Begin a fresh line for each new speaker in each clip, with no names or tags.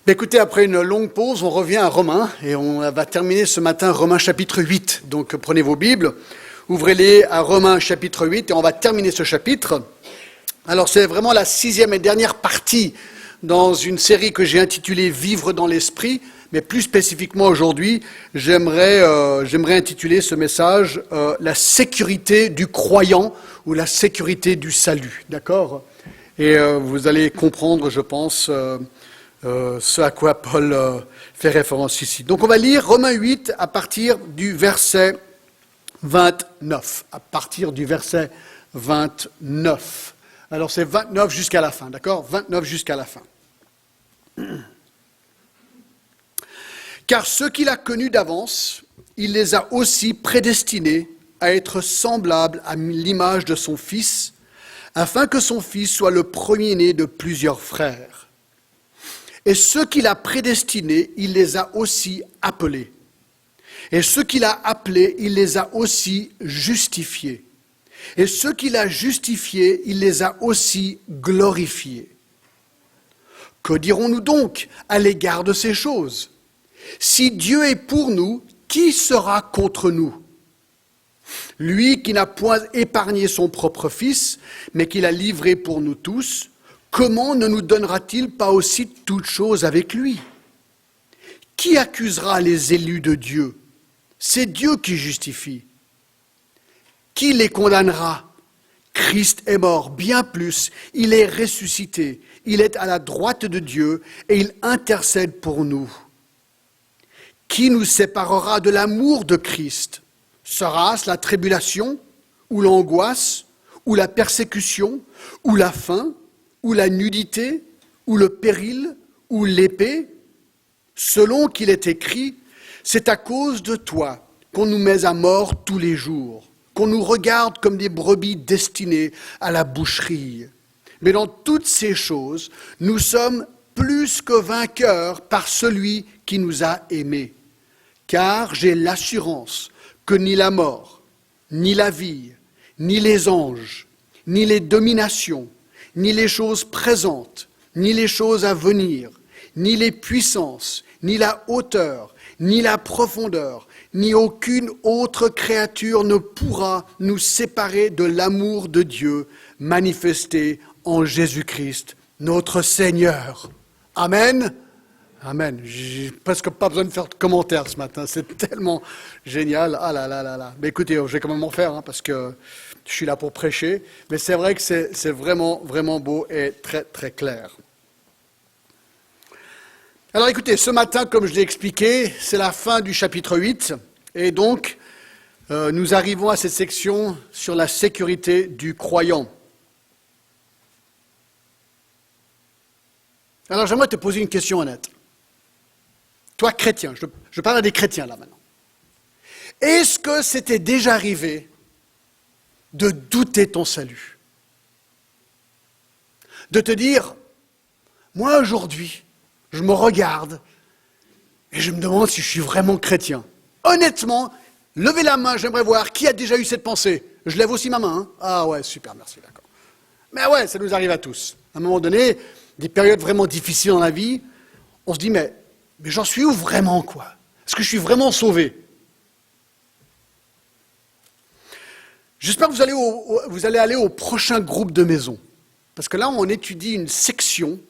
Écoutez, après une longue pause, on revient à Romains et on va terminer ce matin Romains chapitre 8. Donc prenez vos Bibles, ouvrez-les à Romains chapitre 8 et on va terminer ce chapitre. Alors c'est vraiment la 6e et dernière partie dans une série que j'ai intitulée « Vivre dans l'esprit ». Mais plus spécifiquement aujourd'hui, j'aimerais intituler ce message « La sécurité du croyant » ou « La sécurité du salut ». D'accord ? Et vous allez comprendre, je pense, ce à quoi Paul fait référence ici. Donc on va lire Romains 8 à partir du verset 29. À partir du verset 29. Alors c'est 29 jusqu'à la fin, d'accord ? 29 jusqu'à la fin. Car ceux qu'il a connus d'avance, il les a aussi prédestinés à être semblables à l'image de son Fils, afin que son Fils soit le premier-né de plusieurs frères. Et ceux qu'il a prédestinés, il les a aussi appelés. Et ceux qu'il a appelés, il les a aussi justifiés. Et ceux qu'il a justifiés, il les a aussi glorifiés. Que dirons-nous donc à l'égard de ces choses ? Si Dieu est pour nous, qui sera contre nous ? Lui qui n'a point épargné son propre Fils, mais qui l'a livré pour nous tous, comment ne nous donnera-t-il pas aussi toutes choses avec lui ? Qui accusera les élus de Dieu ? C'est Dieu qui justifie. Qui les condamnera ? Christ est mort, bien plus, il est ressuscité, il est à la droite de Dieu et il intercède pour nous. Qui nous séparera de l'amour de Christ ? Sera-ce la tribulation, ou l'angoisse, ou la persécution, ou la faim, ou la nudité, ou le péril, ou l'épée ? Selon qu'il est écrit, c'est à cause de toi qu'on nous met à mort tous les jours, qu'on nous regarde comme des brebis destinées à la boucherie. Mais dans toutes ces choses, nous sommes plus que vainqueurs par celui qui nous a aimés. Car j'ai l'assurance que ni la mort, ni la vie, ni les anges, ni les dominations, ni les choses présentes, ni les choses à venir, ni les puissances, ni la hauteur, ni la profondeur, ni aucune autre créature ne pourra nous séparer de l'amour de Dieu manifesté en Jésus-Christ, notre Seigneur. Amen. Amen. J'ai presque pas besoin de faire de commentaires ce matin. C'est tellement génial. Ah là là là là. Mais écoutez, je vais quand même en faire parce que je suis là pour prêcher. Mais c'est vrai que c'est vraiment, vraiment beau et très, très clair. Alors écoutez, ce matin, comme je l'ai expliqué, c'est la fin du chapitre 8. Et donc, nous arrivons à cette section sur la sécurité du croyant. Alors j'aimerais te poser une question honnête. Toi, chrétien, je parle à des chrétiens là maintenant. Est-ce que c'était déjà arrivé de douter ton salut ? De te dire, moi aujourd'hui, je me regarde et je me demande si je suis vraiment chrétien. Honnêtement, levez la main, j'aimerais voir qui a déjà eu cette pensée. Je lève aussi ma main. Hein ? Ah ouais, super, merci, d'accord. Mais ouais, ça nous arrive à tous. À un moment donné, des périodes vraiment difficiles dans la vie, on se dit, mais j'en suis où vraiment, quoi ? Est-ce que je suis vraiment sauvé ? J'espère que vous allez aller au prochain groupe de maison. Parce que là, on étudie une section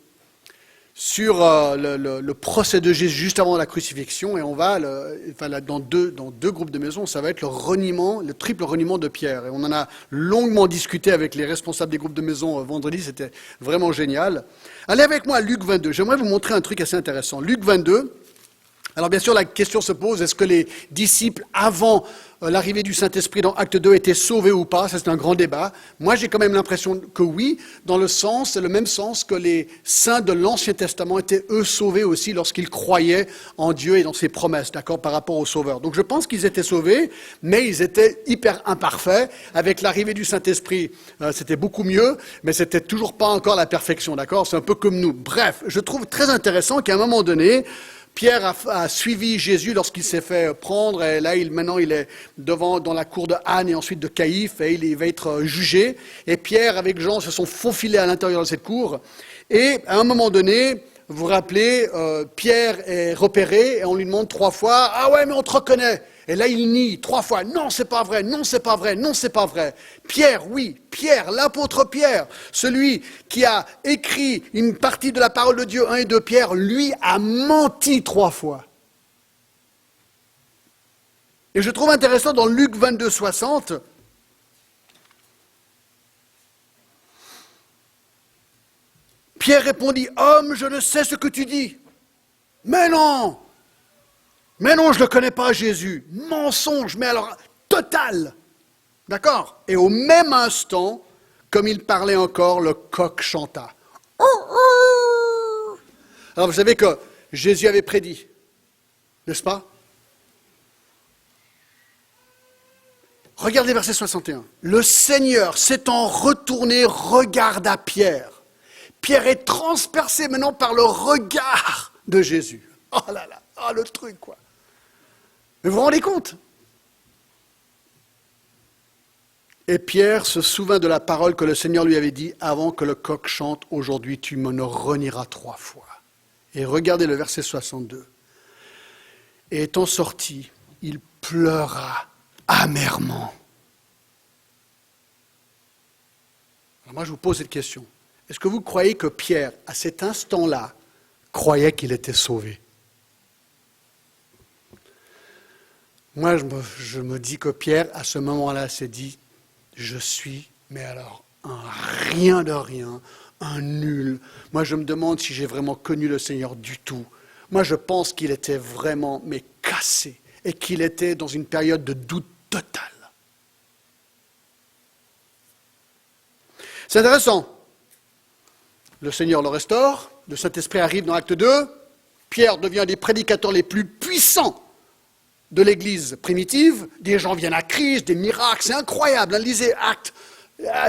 sur le procès de Jésus juste avant la crucifixion. Et on va, dans deux groupes de maison, ça va être le triple reniement de Pierre. Et on en a longuement discuté avec les responsables des groupes de maison vendredi. C'était vraiment génial. Allez avec moi à Luc 22. J'aimerais vous montrer un truc assez intéressant. Luc 22. Alors bien sûr, la question se pose, est-ce que les disciples, avant l'arrivée du Saint-Esprit dans Acte 2, étaient sauvés ou pas ? Ça, c'est un grand débat. Moi, j'ai quand même l'impression que oui, c'est le même sens que les saints de l'Ancien Testament étaient, eux, sauvés aussi lorsqu'ils croyaient en Dieu et dans ses promesses, d'accord, par rapport au Sauveur. Donc je pense qu'ils étaient sauvés, mais ils étaient hyper imparfaits. Avec l'arrivée du Saint-Esprit, c'était beaucoup mieux, mais c'était toujours pas encore la perfection, d'accord ? C'est un peu comme nous. Bref, je trouve très intéressant qu'à un moment donné, Pierre a suivi Jésus lorsqu'il s'est fait prendre, et là, maintenant, il est dans la cour de Anne et ensuite de Caïphe, et il va être jugé. Et Pierre, avec Jean, se sont faufilés à l'intérieur de cette cour. Et à un moment donné, vous vous rappelez, Pierre est repéré et on lui demande 3 fois, « Ah ouais, mais on te reconnaît !» Et là, il nie 3 fois, « Non, c'est pas vrai, non, c'est pas vrai, non, c'est pas vrai. » Pierre, oui, Pierre, l'apôtre Pierre, celui qui a écrit une partie de la parole de Dieu, 1 et 2 Pierre, lui a menti 3 fois. Et je trouve intéressant dans Luc 22, 60, Pierre répondit, « Homme, je ne sais ce que tu dis. » Mais non, je ne le connais pas, Jésus. Mensonge, mais alors total. D'accord? Et au même instant, comme il parlait encore, le coq chanta. Alors vous savez que Jésus avait prédit, n'est-ce pas? Regardez verset 61. Le Seigneur s'étant retourné, regarda Pierre. Pierre est transpercé maintenant par le regard de Jésus. Oh là là, oh le truc quoi. Mais vous vous rendez compte? Et Pierre se souvint de la parole que le Seigneur lui avait dit, avant que le coq chante, aujourd'hui tu me renieras 3 fois. Et regardez le verset 62. Et étant sorti, il pleura amèrement. Alors moi je vous pose cette question. Est-ce que vous croyez que Pierre, à cet instant-là, croyait qu'il était sauvé? Moi, je me dis que Pierre, à ce moment-là, s'est dit, je suis, mais alors, un rien de rien, un nul. Moi, je me demande si j'ai vraiment connu le Seigneur du tout. Moi, je pense qu'il était vraiment, mais cassé, et qu'il était dans une période de doute total. C'est intéressant. Le Seigneur le restaure, le Saint-Esprit arrive dans l'acte 2, Pierre devient un des prédicateurs les plus puissants de l'Église primitive, des gens viennent à Christ, des miracles, c'est incroyable. Lisez Actes,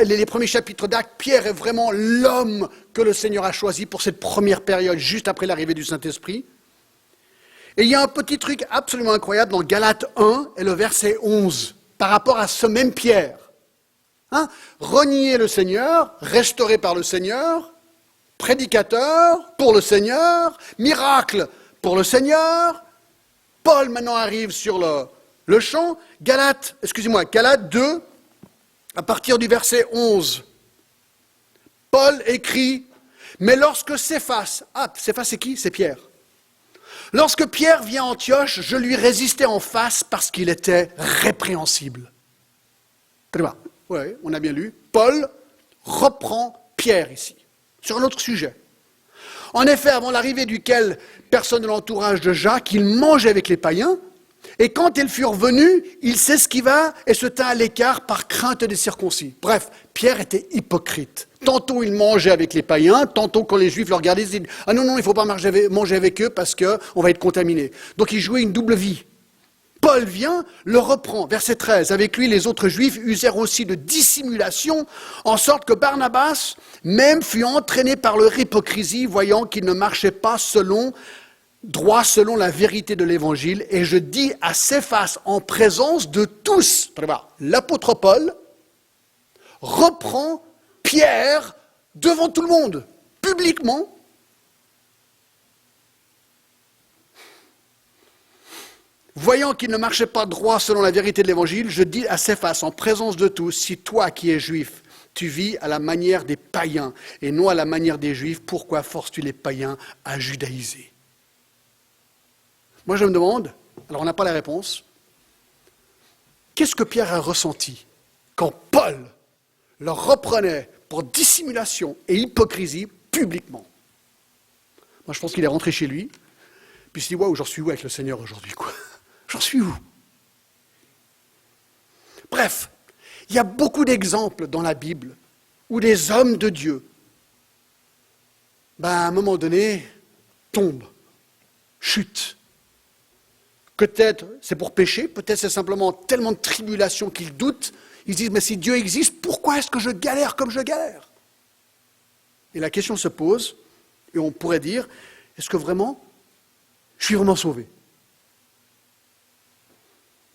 les premiers chapitres d'Actes, Pierre est vraiment l'homme que le Seigneur a choisi pour cette première période, juste après l'arrivée du Saint-Esprit. Et il y a un petit truc absolument incroyable dans Galates 1 et le verset 11, par rapport à ce même Pierre. Renier le Seigneur, restauré par le Seigneur, prédicateur pour le Seigneur, miracle pour le Seigneur. Paul maintenant arrive sur le champ. Galates 2, à partir du verset 11. Paul écrit, mais lorsque Céphas c'est qui? C'est Pierre. Lorsque Pierre vient à Antioche, je lui résistais en face parce qu'il était répréhensible. Très bien. Oui, on a bien lu. Paul reprend Pierre ici, sur un autre sujet. En effet, avant l'arrivée duquel personne de l'entourage de Jacques, il mangeait avec les païens, et quand ils furent venus, il s'esquiva et se tint à l'écart par crainte des circoncis. Bref, Pierre était hypocrite. Tantôt il mangeait avec les païens, tantôt quand les Juifs le regardaient, ils disaient « Ah non, il ne faut pas manger avec eux parce qu'on va être contaminé. » Donc il jouait une double vie. Paul vient, le reprend, verset 13. Avec lui, les autres Juifs usèrent aussi de dissimulation, en sorte que Barnabas même fut entraîné par leur hypocrisie, voyant qu'il ne marchait pas droit selon la vérité de l'Évangile. Et je dis à Céphas, en présence de tous, l'apôtre Paul reprend Pierre devant tout le monde, publiquement. Voyant qu'il ne marchait pas droit selon la vérité de l'Évangile, je dis à Céphas, en présence de tous, si toi qui es juif, tu vis à la manière des païens et non à la manière des Juifs, pourquoi forces-tu les païens à judaïser? Moi je me demande, alors on n'a pas la réponse, qu'est-ce que Pierre a ressenti quand Paul le reprenait pour dissimulation et hypocrisie publiquement? Moi je pense qu'il est rentré chez lui, puis il s'est dit, waouh, j'en suis où avec le Seigneur aujourd'hui, quoi? J'en suis où? Bref, il y a beaucoup d'exemples dans la Bible où des hommes de Dieu, à un moment donné, tombent, chutent. Peut-être c'est pour pécher, peut-être c'est simplement tellement de tribulations qu'ils doutent. Ils se disent, mais si Dieu existe, pourquoi est-ce que je galère comme je galère? Et la question se pose, et on pourrait dire, est-ce que vraiment, je suis vraiment sauvé?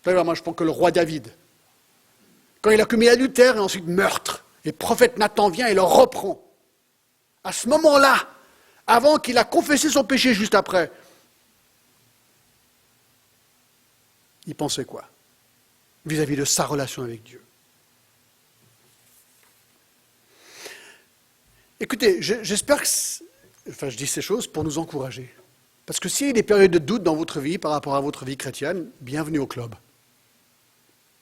Moi, je pense que le roi David, quand il a commis adultère et ensuite meurtre, et le prophète Nathan vient et le reprend. À ce moment-là, avant qu'il a confessé son péché juste après, il pensait quoi vis-à-vis de sa relation avec Dieu? Écoutez, j'espère que... je dis ces choses pour nous encourager. Parce que s'il y a des périodes de doute dans votre vie par rapport à votre vie chrétienne, bienvenue au club.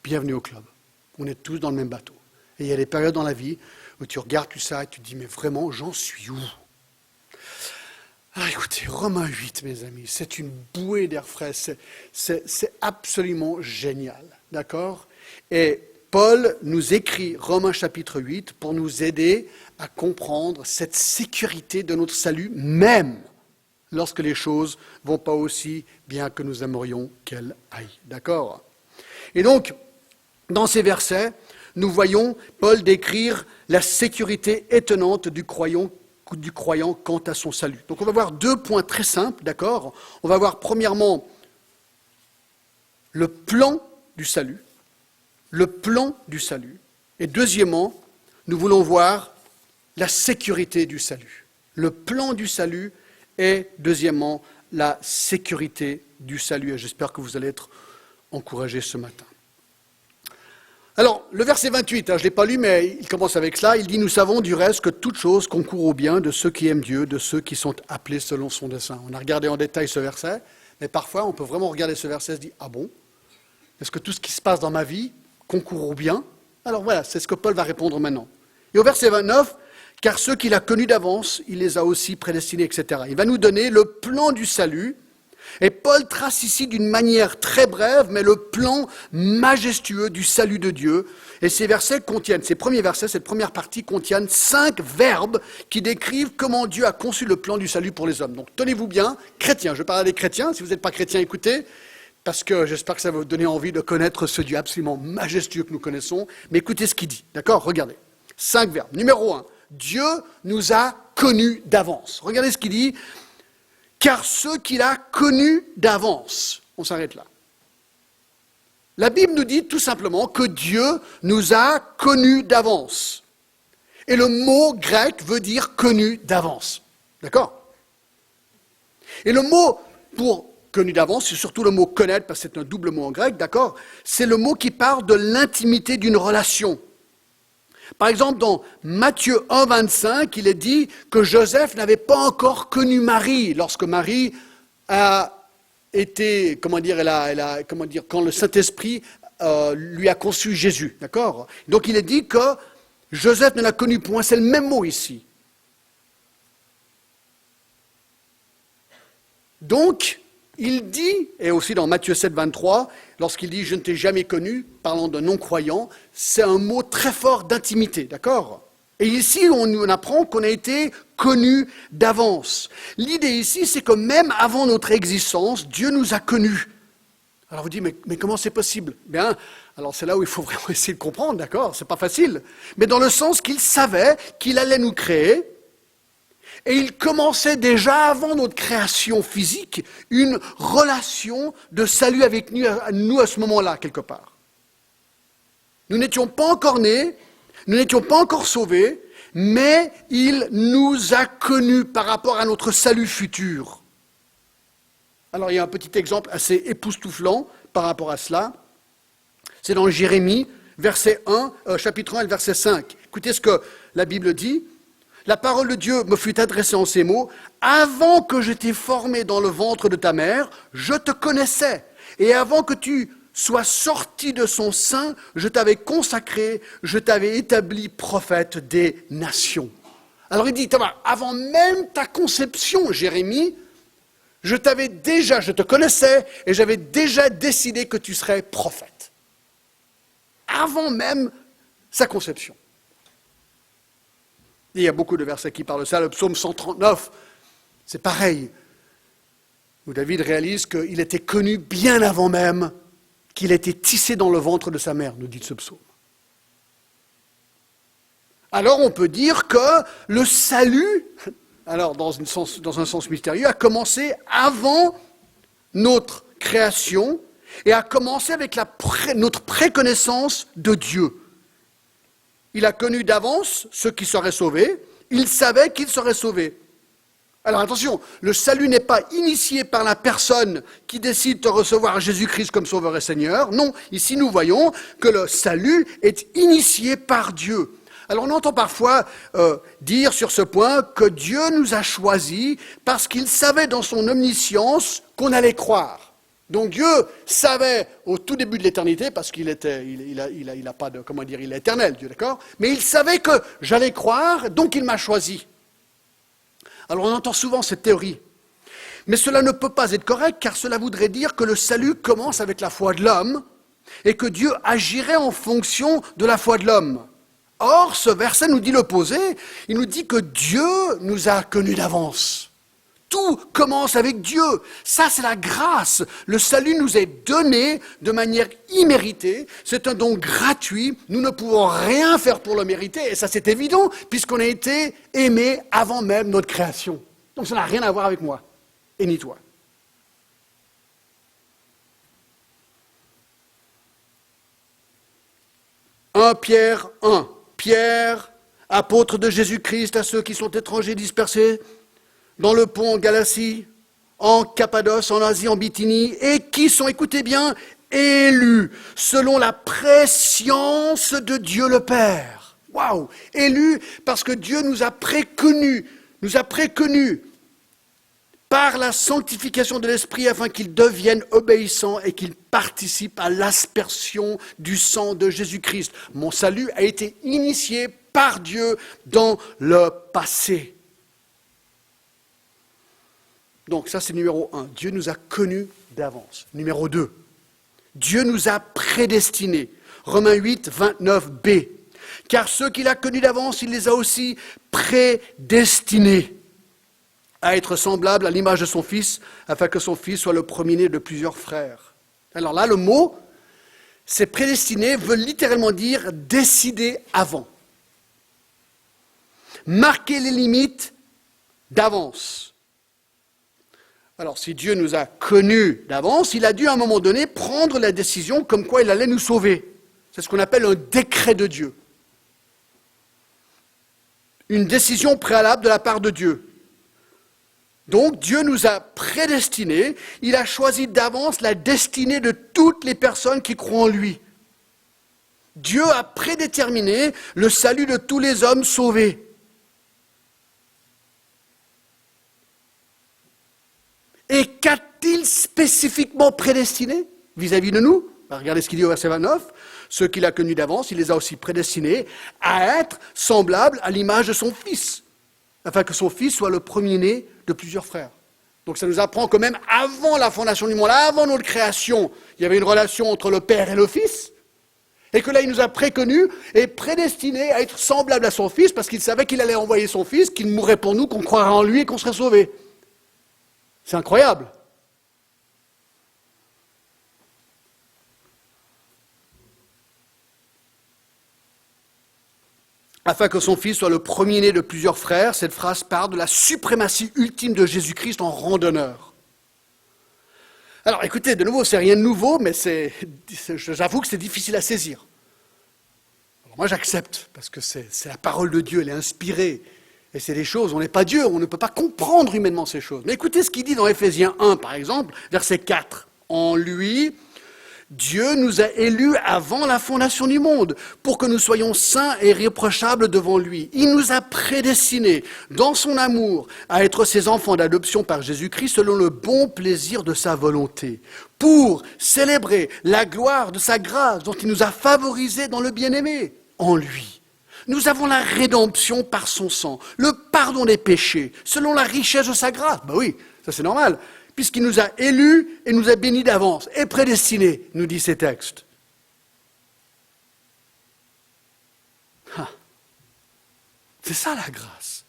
Bienvenue au club. On est tous dans le même bateau. Et il y a des périodes dans la vie où tu regardes tout ça et tu te dis, mais vraiment, j'en suis où? Ah, écoutez, Romains 8, mes amis, c'est une bouée d'air frais, c'est absolument génial, d'accord? Et Paul nous écrit Romains chapitre 8 pour nous aider à comprendre cette sécurité de notre salut, même lorsque les choses ne vont pas aussi bien que nous aimerions qu'elles aillent, d'accord? Et donc, dans ces versets, nous voyons Paul décrire la sécurité étonnante du croyant quant à son salut. Donc on va voir 2 points très simples, d'accord? On va voir premièrement le plan du salut, et deuxièmement, nous voulons voir la sécurité du salut. Le plan du salut et deuxièmement, la sécurité du salut. Et j'espère que vous allez être encouragés ce matin. Alors, le verset 28, je ne l'ai pas lu, mais il commence avec cela. Il dit, nous savons du reste que toute chose concourt au bien de ceux qui aiment Dieu, de ceux qui sont appelés selon son dessein. On a regardé en détail ce verset, mais parfois on peut vraiment regarder ce verset et se dire, ah bon? Est-ce que tout ce qui se passe dans ma vie concourt au bien? Alors voilà, c'est ce que Paul va répondre maintenant. Et au verset 29, car ceux qu'il a connus d'avance, il les a aussi prédestinés, etc. Il va nous donner le plan du salut. Et Paul trace ici d'une manière très brève, mais le plan majestueux du salut de Dieu. Et ces premiers versets, cette première partie contiennent 5 verbes qui décrivent comment Dieu a conçu le plan du salut pour les hommes. Donc tenez-vous bien, chrétiens, je parle à des chrétiens, si vous n'êtes pas chrétiens, écoutez, parce que j'espère que ça va vous donner envie de connaître ce Dieu absolument majestueux que nous connaissons. Mais écoutez ce qu'il dit, d'accord? Regardez, 5 verbes. Numéro 1, Dieu nous a connus d'avance. Regardez ce qu'il dit. Car ceux qu'il a connus d'avance. On s'arrête là. La Bible nous dit tout simplement que Dieu nous a connus d'avance. Et le mot grec veut dire connu d'avance. D'accord? Et le mot pour connu d'avance, c'est surtout le mot connaître, parce que c'est un double mot en grec, d'accord? C'est le mot qui parle de l'intimité d'une relation. Par exemple, dans Matthieu 1, 25, il est dit que Joseph n'avait pas encore connu Marie lorsque Marie a été, quand le Saint-Esprit lui a conçu Jésus, d'accord? Donc il est dit que Joseph ne l'a connu point, c'est le même mot ici. Donc, il dit, et aussi dans Matthieu 7, 23, lorsqu'il dit « je ne t'ai jamais connu », parlant d'un non-croyant, c'est un mot très fort d'intimité, d'accord? Et ici, on apprend qu'on a été connu d'avance. L'idée ici, c'est que même avant notre existence, Dieu nous a connus. Alors vous dites, mais comment c'est possible? Bien, alors c'est là où il faut vraiment essayer de comprendre, d'accord? C'est pas facile. Mais dans le sens qu'il savait qu'il allait nous créer, et il commençait déjà avant notre création physique une relation de salut avec nous à ce moment-là, quelque part. Nous n'étions pas encore nés, nous n'étions pas encore sauvés, mais il nous a connus par rapport à notre salut futur. Alors il y a un petit exemple assez époustouflant par rapport à cela. C'est dans Jérémie, chapitre 1 et verset 5. Écoutez ce que la Bible dit. La parole de Dieu me fut adressée en ces mots. Avant que je t'ai formé dans le ventre de ta mère, je te connaissais. Et avant que tu sois sorti de son sein, je t'avais consacré, je t'avais établi prophète des nations. Alors il dit, avant même ta conception, Jérémie, je te connaissais et j'avais déjà décidé que tu serais prophète. Avant même sa conception. Il y a beaucoup de versets qui parlent de ça. Le psaume 139, c'est pareil. Où David réalise qu'il était connu bien avant même qu'il était tissé dans le ventre de sa mère, nous dit ce psaume. Alors on peut dire que le salut, alors dans un sens mystérieux, a commencé avant notre création et a commencé avec notre préconnaissance de Dieu. Il a connu d'avance ceux qui seraient sauvés. Il savait qu'ils seraient sauvés. Alors attention, le salut n'est pas initié par la personne qui décide de recevoir Jésus-Christ comme Sauveur et Seigneur. Non, ici nous voyons que le salut est initié par Dieu. Alors on entend parfois dire sur ce point que Dieu nous a choisis parce qu'il savait dans son omniscience qu'on allait croire. Donc Dieu savait au tout début de l'éternité, parce qu'il était, il a pas de, comment dire, il est éternel, Dieu, d'accord? Mais il savait que j'allais croire, donc il m'a choisi. Alors on entend souvent cette théorie. Mais cela ne peut pas être correct, car cela voudrait dire que le salut commence avec la foi de l'homme, et que Dieu agirait en fonction de la foi de l'homme. Or, ce verset nous dit l'opposé. Il nous dit que Dieu nous a connus d'avance. Tout commence avec Dieu. Ça, c'est la grâce. Le salut nous est donné de manière imméritée. C'est un don gratuit. Nous ne pouvons rien faire pour le mériter. Et ça, c'est évident, puisqu'on a été aimé avant même notre création. Donc, ça n'a rien à voir avec moi, et ni toi. Pierre 1. Pierre, apôtre de Jésus-Christ, à ceux qui sont étrangers dispersés dans le pont en Galatie, en Cappadoce, en Asie, en Bithynie, et qui sont, écoutez bien, élus selon la prescience de Dieu le Père. Waouh! Élus parce que Dieu nous a préconnus par la sanctification de l'Esprit afin qu'ils deviennent obéissants et qu'ils participent à l'aspersion du sang de Jésus-Christ. Mon salut a été initié par Dieu dans le passé. Donc ça c'est numéro 1, Dieu nous a connus d'avance. Numéro 2, Dieu nous a prédestinés. Romains 8, 29b. Car ceux qu'il a connus d'avance, il les a aussi prédestinés à être semblables à l'image de son Fils, afin que son Fils soit le premier-né de plusieurs frères. Alors là, le mot, c'est prédestiné, veut littéralement dire décider avant. Marquer les limites d'avance. Alors, si Dieu nous a connus d'avance, il a dû à un moment donné prendre la décision comme quoi il allait nous sauver. C'est ce qu'on appelle un décret de Dieu. Une décision préalable de la part de Dieu. Donc, Dieu nous a prédestinés, il a choisi d'avance la destinée de toutes les personnes qui croient en lui. Dieu a prédéterminé le salut de tous les hommes sauvés. Et qu'a-t-il spécifiquement prédestiné vis-à-vis de nous? Regardez ce qu'il dit au verset 29. Ceux qu'il a connus d'avance, il les a aussi prédestinés à être semblables à l'image de son Fils, afin que son Fils soit le premier-né de plusieurs frères. Donc ça nous apprend que même avant la fondation du monde, avant notre création, il y avait une relation entre le Père et le Fils, et que là il nous a préconnus et prédestinés à être semblables à son Fils, parce qu'il savait qu'il allait envoyer son Fils, qu'il mourrait pour nous, qu'on croirait en lui et qu'on serait sauvés. C'est incroyable. Afin que son Fils soit le premier-né de plusieurs frères, cette phrase parle de la suprématie ultime de Jésus-Christ en rang d'honneur. Alors écoutez, de nouveau, c'est rien de nouveau, mais j'avoue que c'est difficile à saisir. Alors, moi j'accepte, parce que c'est la parole de Dieu, elle est inspirée. Et c'est des choses, on n'est pas Dieu, on ne peut pas comprendre humainement ces choses. Mais écoutez ce qu'il dit dans Éphésiens 1, par exemple, verset 4. En lui, Dieu nous a élus avant la fondation du monde, pour que nous soyons saints et irréprochables devant lui. Il nous a prédestinés, dans son amour, à être ses enfants d'adoption par Jésus-Christ, selon le bon plaisir de sa volonté, pour célébrer la gloire de sa grâce, dont il nous a favorisés dans le bien-aimé, en lui. Nous avons la rédemption par son sang, le pardon des péchés, selon la richesse de sa grâce. Ben oui, ça c'est normal, puisqu'il nous a élus et nous a bénis d'avance, et prédestinés, nous dit ces textes. C'est ça la grâce.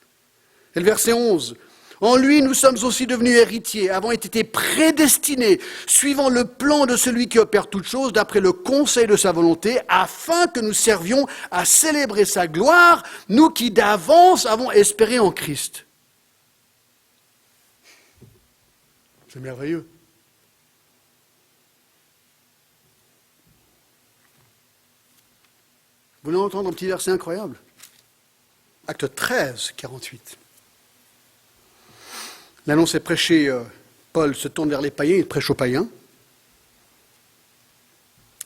Et le verset 11. En lui, nous sommes aussi devenus héritiers, avons été prédestinés, suivant le plan de celui qui opère toutes choses, d'après le conseil de sa volonté, afin que nous servions à célébrer sa gloire, nous qui d'avance avons espéré en Christ. C'est merveilleux. Vous voulez entendre un petit verset incroyable? Acte 13, 48. L'annonce est prêchée, Paul se tourne vers les païens, il prêche aux païens.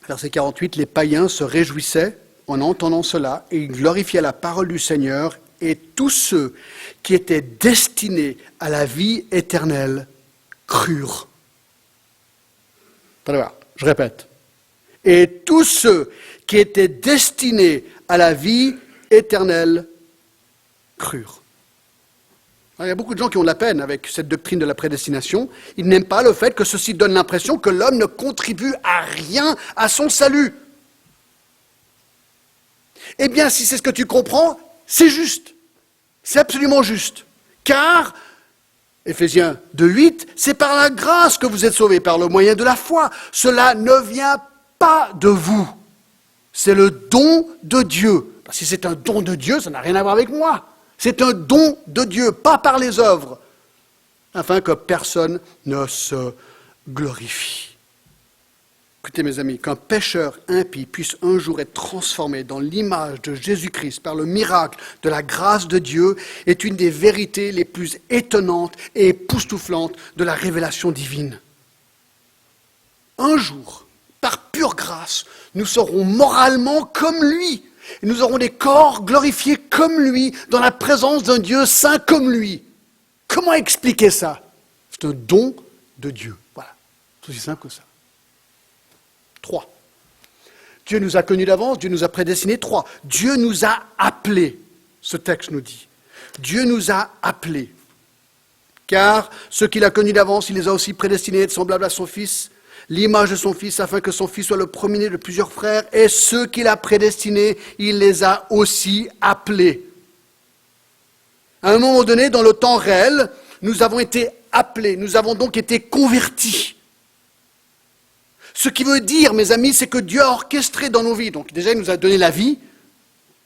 Verset 48, les païens se réjouissaient en entendant cela et ils glorifiaient la parole du Seigneur et tous ceux qui étaient destinés à la vie éternelle crurent. Attendez voir, je répète. Et tous ceux qui étaient destinés à la vie éternelle crurent. Alors, il y a beaucoup de gens qui ont de la peine avec cette doctrine de la prédestination. Ils n'aiment pas le fait que ceci donne l'impression que l'homme ne contribue à rien à son salut. Eh bien, si c'est ce que tu comprends, c'est juste. C'est absolument juste. Car, Éphésiens 2:8, c'est par la grâce que vous êtes sauvés, par le moyen de la foi. Cela ne vient pas de vous. C'est le don de Dieu. Si c'est un don de Dieu, ça n'a rien à voir avec moi. C'est un don de Dieu, pas par les œuvres, afin que personne ne se glorifie. Écoutez mes amis, qu'un pécheur impie puisse un jour être transformé dans l'image de Jésus-Christ par le miracle de la grâce de Dieu est une des vérités les plus étonnantes et époustouflantes de la révélation divine. Un jour, par pure grâce, nous serons moralement comme lui. Et nous aurons des corps glorifiés comme lui, dans la présence d'un Dieu saint comme lui. Comment expliquer ça? C'est un don de Dieu. Voilà, c'est aussi simple que ça. 3. Dieu nous a connus d'avance, Dieu nous a prédestinés. 3. Dieu nous a appelés, ce texte nous dit. Dieu nous a appelés. Car ceux qu'il a connus d'avance, il les a aussi prédestinés à être semblables à son Fils, l'image de son Fils, afin que son Fils soit le premier-né de plusieurs frères, et ceux qu'il a prédestinés, il les a aussi appelés. À un moment donné, dans le temps réel, nous avons été appelés, nous avons donc été convertis. Ce qui veut dire, mes amis, c'est que Dieu a orchestré dans nos vies. Donc déjà, il nous a donné la vie,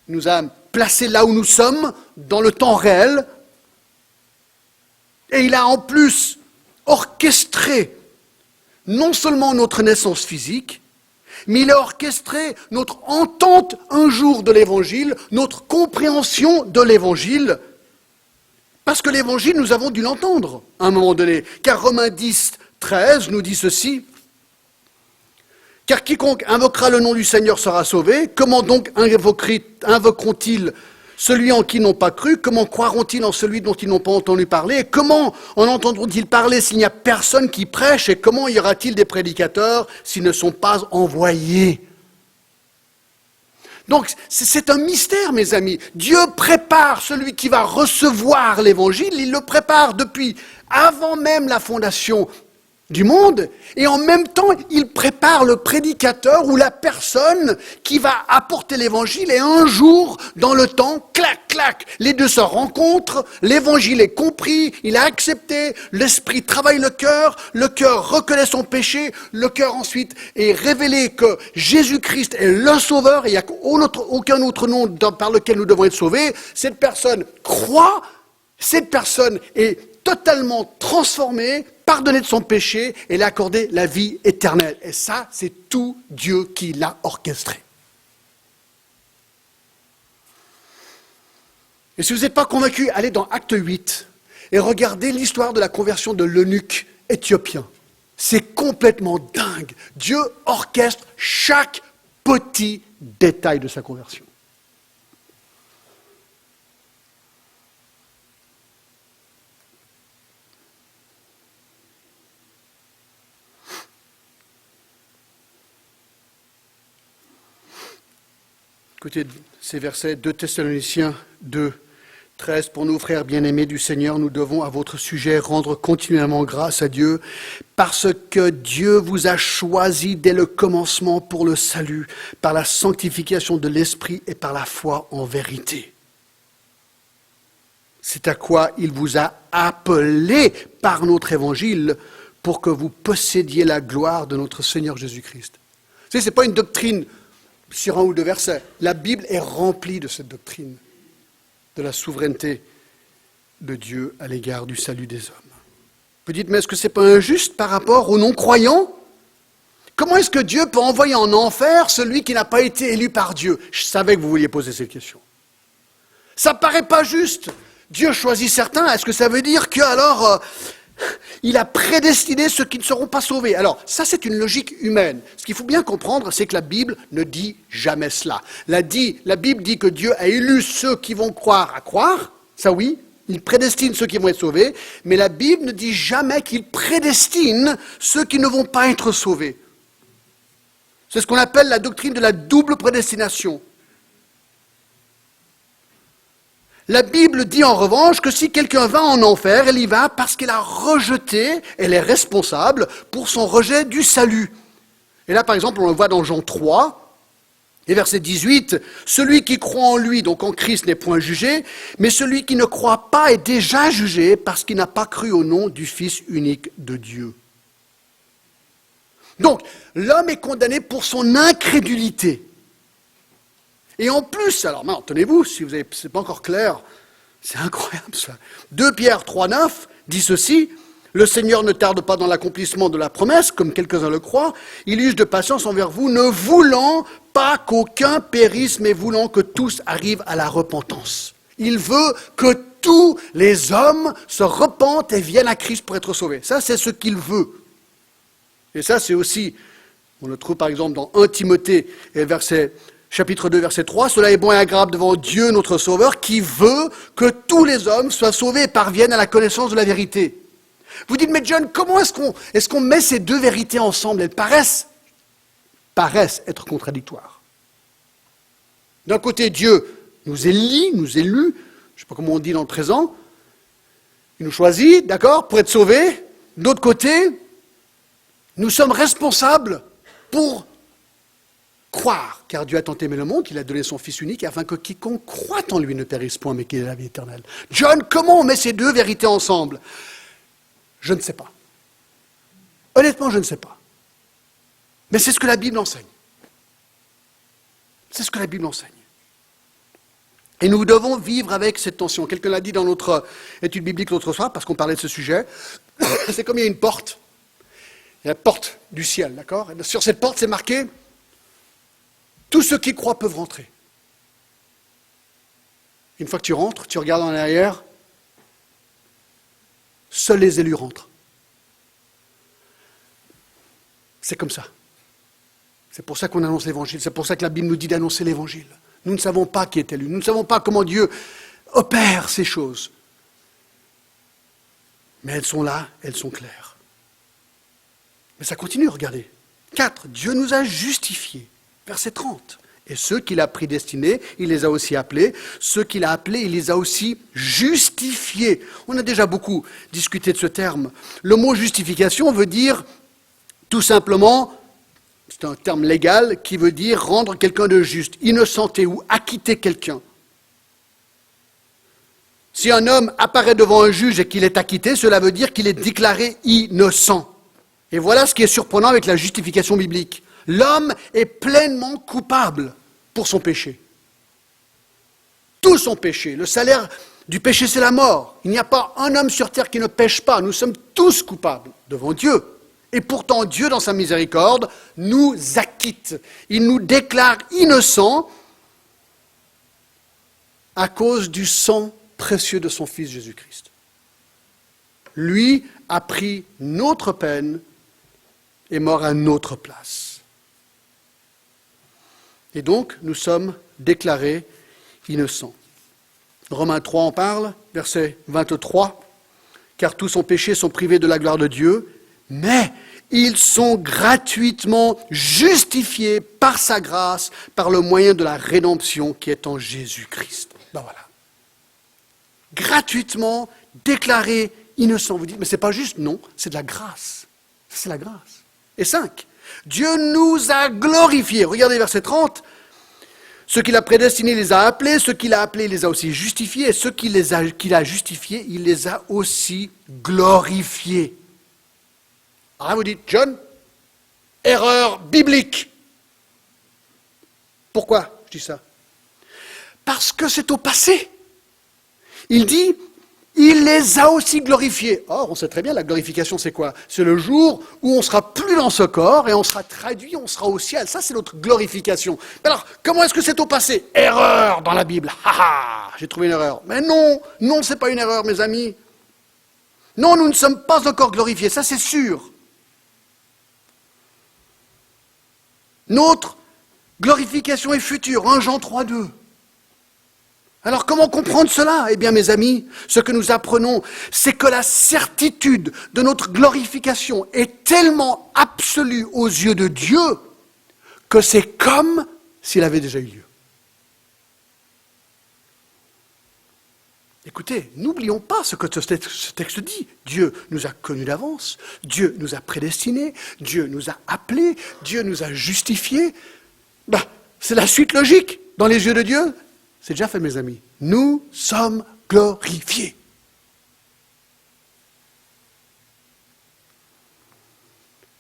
il nous a placés là où nous sommes, dans le temps réel, et il a en plus orchestré non seulement notre naissance physique, mais il a orchestré notre entente un jour de l'Évangile, notre compréhension de l'Évangile, parce que l'Évangile, nous avons dû l'entendre à un moment donné. Car Romains 10, 13 nous dit ceci, « Car quiconque invoquera le nom du Seigneur sera sauvé. Comment donc invoqueront-ils celui en qui ils n'ont pas cru? Comment croiront-ils en celui dont ils n'ont pas entendu parler? Et comment en entendront-ils parler s'il n'y a personne qui prêche? Et comment y aura-t-il des prédicateurs s'ils ne sont pas envoyés ?» Donc c'est un mystère, mes amis. Dieu prépare celui qui va recevoir l'Évangile, il le prépare depuis avant même la fondation du monde, et en même temps, il prépare le prédicateur ou la personne qui va apporter l'évangile, et un jour, dans le temps, clac, clac, les deux se rencontrent, l'évangile est compris, il a accepté, l'esprit travaille le cœur reconnaît son péché, le cœur ensuite est révélé que Jésus-Christ est le sauveur, et il n'y a aucun autre nom par lequel nous devons être sauvés. Cette personne croit, cette personne est totalement transformée, pardonné de son péché et lui accordé la vie éternelle. Et ça, c'est tout Dieu qui l'a orchestré. Et si vous n'êtes pas convaincu, allez dans Acte 8 et regardez l'histoire de la conversion de l'eunuque éthiopien. C'est complètement dingue. Dieu orchestre chaque petit détail de sa conversion. Écoutez ces versets, 2 Thessaloniciens 2, 13. Pour nous, frères bien-aimés du Seigneur, nous devons à votre sujet rendre continuellement grâce à Dieu, parce que Dieu vous a choisi dès le commencement pour le salut, par la sanctification de l'Esprit et par la foi en vérité. C'est à quoi il vous a appelé par notre évangile, pour que vous possédiez la gloire de notre Seigneur Jésus-Christ. Ce n'est pas une doctrine sur un ou deux versets. La Bible est remplie de cette doctrine, de la souveraineté de Dieu à l'égard du salut des hommes. Vous dites, mais est-ce que ce n'est pas injuste par rapport aux non-croyants? Comment est-ce que Dieu peut envoyer en enfer celui qui n'a pas été élu par Dieu? Je savais que vous vouliez poser cette question. Ça ne paraît pas juste. Dieu choisit certains, est-ce que ça veut dire que alors il a prédestiné ceux qui ne seront pas sauvés? Alors, ça c'est une logique humaine. Ce qu'il faut bien comprendre, c'est que la Bible ne dit jamais cela. La Bible dit que Dieu a élu ceux qui vont croire à croire, ça oui, il prédestine ceux qui vont être sauvés, mais la Bible ne dit jamais qu'il prédestine ceux qui ne vont pas être sauvés. C'est ce qu'on appelle la doctrine de la double prédestination. La Bible dit en revanche que si quelqu'un va en enfer, elle y va parce qu'elle a rejeté, elle est responsable pour son rejet du salut. Et là, par exemple, on le voit dans Jean 3, et verset 18, « Celui qui croit en lui, donc en Christ, n'est point jugé, mais celui qui ne croit pas est déjà jugé parce qu'il n'a pas cru au nom du Fils unique de Dieu. » Donc, l'homme est condamné pour son incrédulité. Et en plus, alors maintenant, tenez-vous, si vous c'est pas encore clair, c'est incroyable ça. 2 Pierre 3,9 dit ceci, « Le Seigneur ne tarde pas dans l'accomplissement de la promesse, comme quelques-uns le croient, il use de patience envers vous, ne voulant pas qu'aucun périsse, mais voulant que tous arrivent à la repentance. » Il veut que tous les hommes se repentent et viennent à Christ pour être sauvés. Ça, c'est ce qu'il veut. Et ça, c'est aussi, on le trouve par exemple dans 1 Timothée, chapitre 2, verset 3, « Cela est bon et agréable devant Dieu, notre Sauveur, qui veut que tous les hommes soient sauvés et parviennent à la connaissance de la vérité. » Vous dites, mais John, comment est-ce qu'on met ces deux vérités ensemble? Elles paraissent être contradictoires. D'un côté, Dieu nous élit, nous élus, je ne sais pas comment on dit dans le présent, il nous choisit, d'accord, pour être sauvés. De l'autre côté, nous sommes responsables pour croire, car Dieu a tant aimé le monde qu'il a donné son Fils unique afin que quiconque croit en lui ne périsse point, mais qu'il ait la vie éternelle. John, comment on met ces deux vérités ensemble? Je ne sais pas. Honnêtement, je ne sais pas. Mais c'est ce que la Bible enseigne. C'est ce que la Bible enseigne. Et nous devons vivre avec cette tension. Quelqu'un l'a dit dans notre étude biblique l'autre soir, parce qu'on parlait de ce sujet. C'est comme il y a une porte. Il y a la porte du ciel, d'accord? Et sur cette porte, c'est marqué « Tous ceux qui croient peuvent rentrer ». Une fois que tu rentres, tu regardes en arrière, seuls les élus rentrent. C'est comme ça. C'est pour ça qu'on annonce l'Évangile. C'est pour ça que la Bible nous dit d'annoncer l'Évangile. Nous ne savons pas qui est élu. Nous ne savons pas comment Dieu opère ces choses. Mais elles sont là, elles sont claires. Mais ça continue, regardez. 4. Dieu nous a justifiés. Verset 30. Et ceux qu'il a prédestinés, il les a aussi appelés. Ceux qu'il a appelés, il les a aussi justifiés. On a déjà beaucoup discuté de ce terme. Le mot justification veut dire tout simplement, c'est un terme légal qui veut dire rendre quelqu'un de juste, innocenter ou acquitter quelqu'un. Si un homme apparaît devant un juge et qu'il est acquitté, cela veut dire qu'il est déclaré innocent. Et voilà ce qui est surprenant avec la justification biblique. L'homme est pleinement coupable pour son péché. Tout son péché. Le salaire du péché, c'est la mort. Il n'y a pas un homme sur terre qui ne pêche pas. Nous sommes tous coupables devant Dieu. Et pourtant, Dieu, dans sa miséricorde, nous acquitte. Il nous déclare innocents à cause du sang précieux de son Fils Jésus-Christ. Lui a pris notre peine et mort à notre place. Et donc, nous sommes déclarés innocents. Romains 3 en parle, verset 23. « Car tous ont péché, sont privés de la gloire de Dieu, mais ils sont gratuitement justifiés par sa grâce, par le moyen de la rédemption qui est en Jésus-Christ. » Ben voilà. Gratuitement déclarés innocents. Vous dites, mais c'est pas juste, non, c'est de la grâce. C'est la grâce. Et 5. Dieu nous a glorifiés. Regardez verset 30. Ceux qu'il a prédestinés, il les a appelés. Ceux qu'il a appelés, il les a aussi justifiés. Et ceux qu'il a justifiés, il les a aussi glorifiés. Alors vous dites, John, erreur biblique. Pourquoi je dis ça? Parce que c'est au passé. Il dit, il les a aussi glorifiés. Or, on sait très bien, la glorification, c'est quoi? C'est le jour où on ne sera plus dans ce corps et on sera traduit, on sera au ciel. Ça, c'est notre glorification. Mais alors, comment est-ce que c'est au passé? Erreur dans la Bible. J'ai trouvé une erreur. Mais non, non, ce n'est pas une erreur, mes amis. Non, nous ne sommes pas encore glorifiés, ça c'est sûr. Notre glorification est future, 1 Jean 3,2. Alors comment comprendre cela? Eh bien mes amis, ce que nous apprenons, c'est que la certitude de notre glorification est tellement absolue aux yeux de Dieu que c'est comme s'il avait déjà eu lieu. Écoutez, n'oublions pas ce que ce texte dit. Dieu nous a connus d'avance, Dieu nous a prédestinés, Dieu nous a appelés, Dieu nous a justifiés. C'est la suite logique. Dans les yeux de Dieu, c'est déjà fait, mes amis. Nous sommes glorifiés.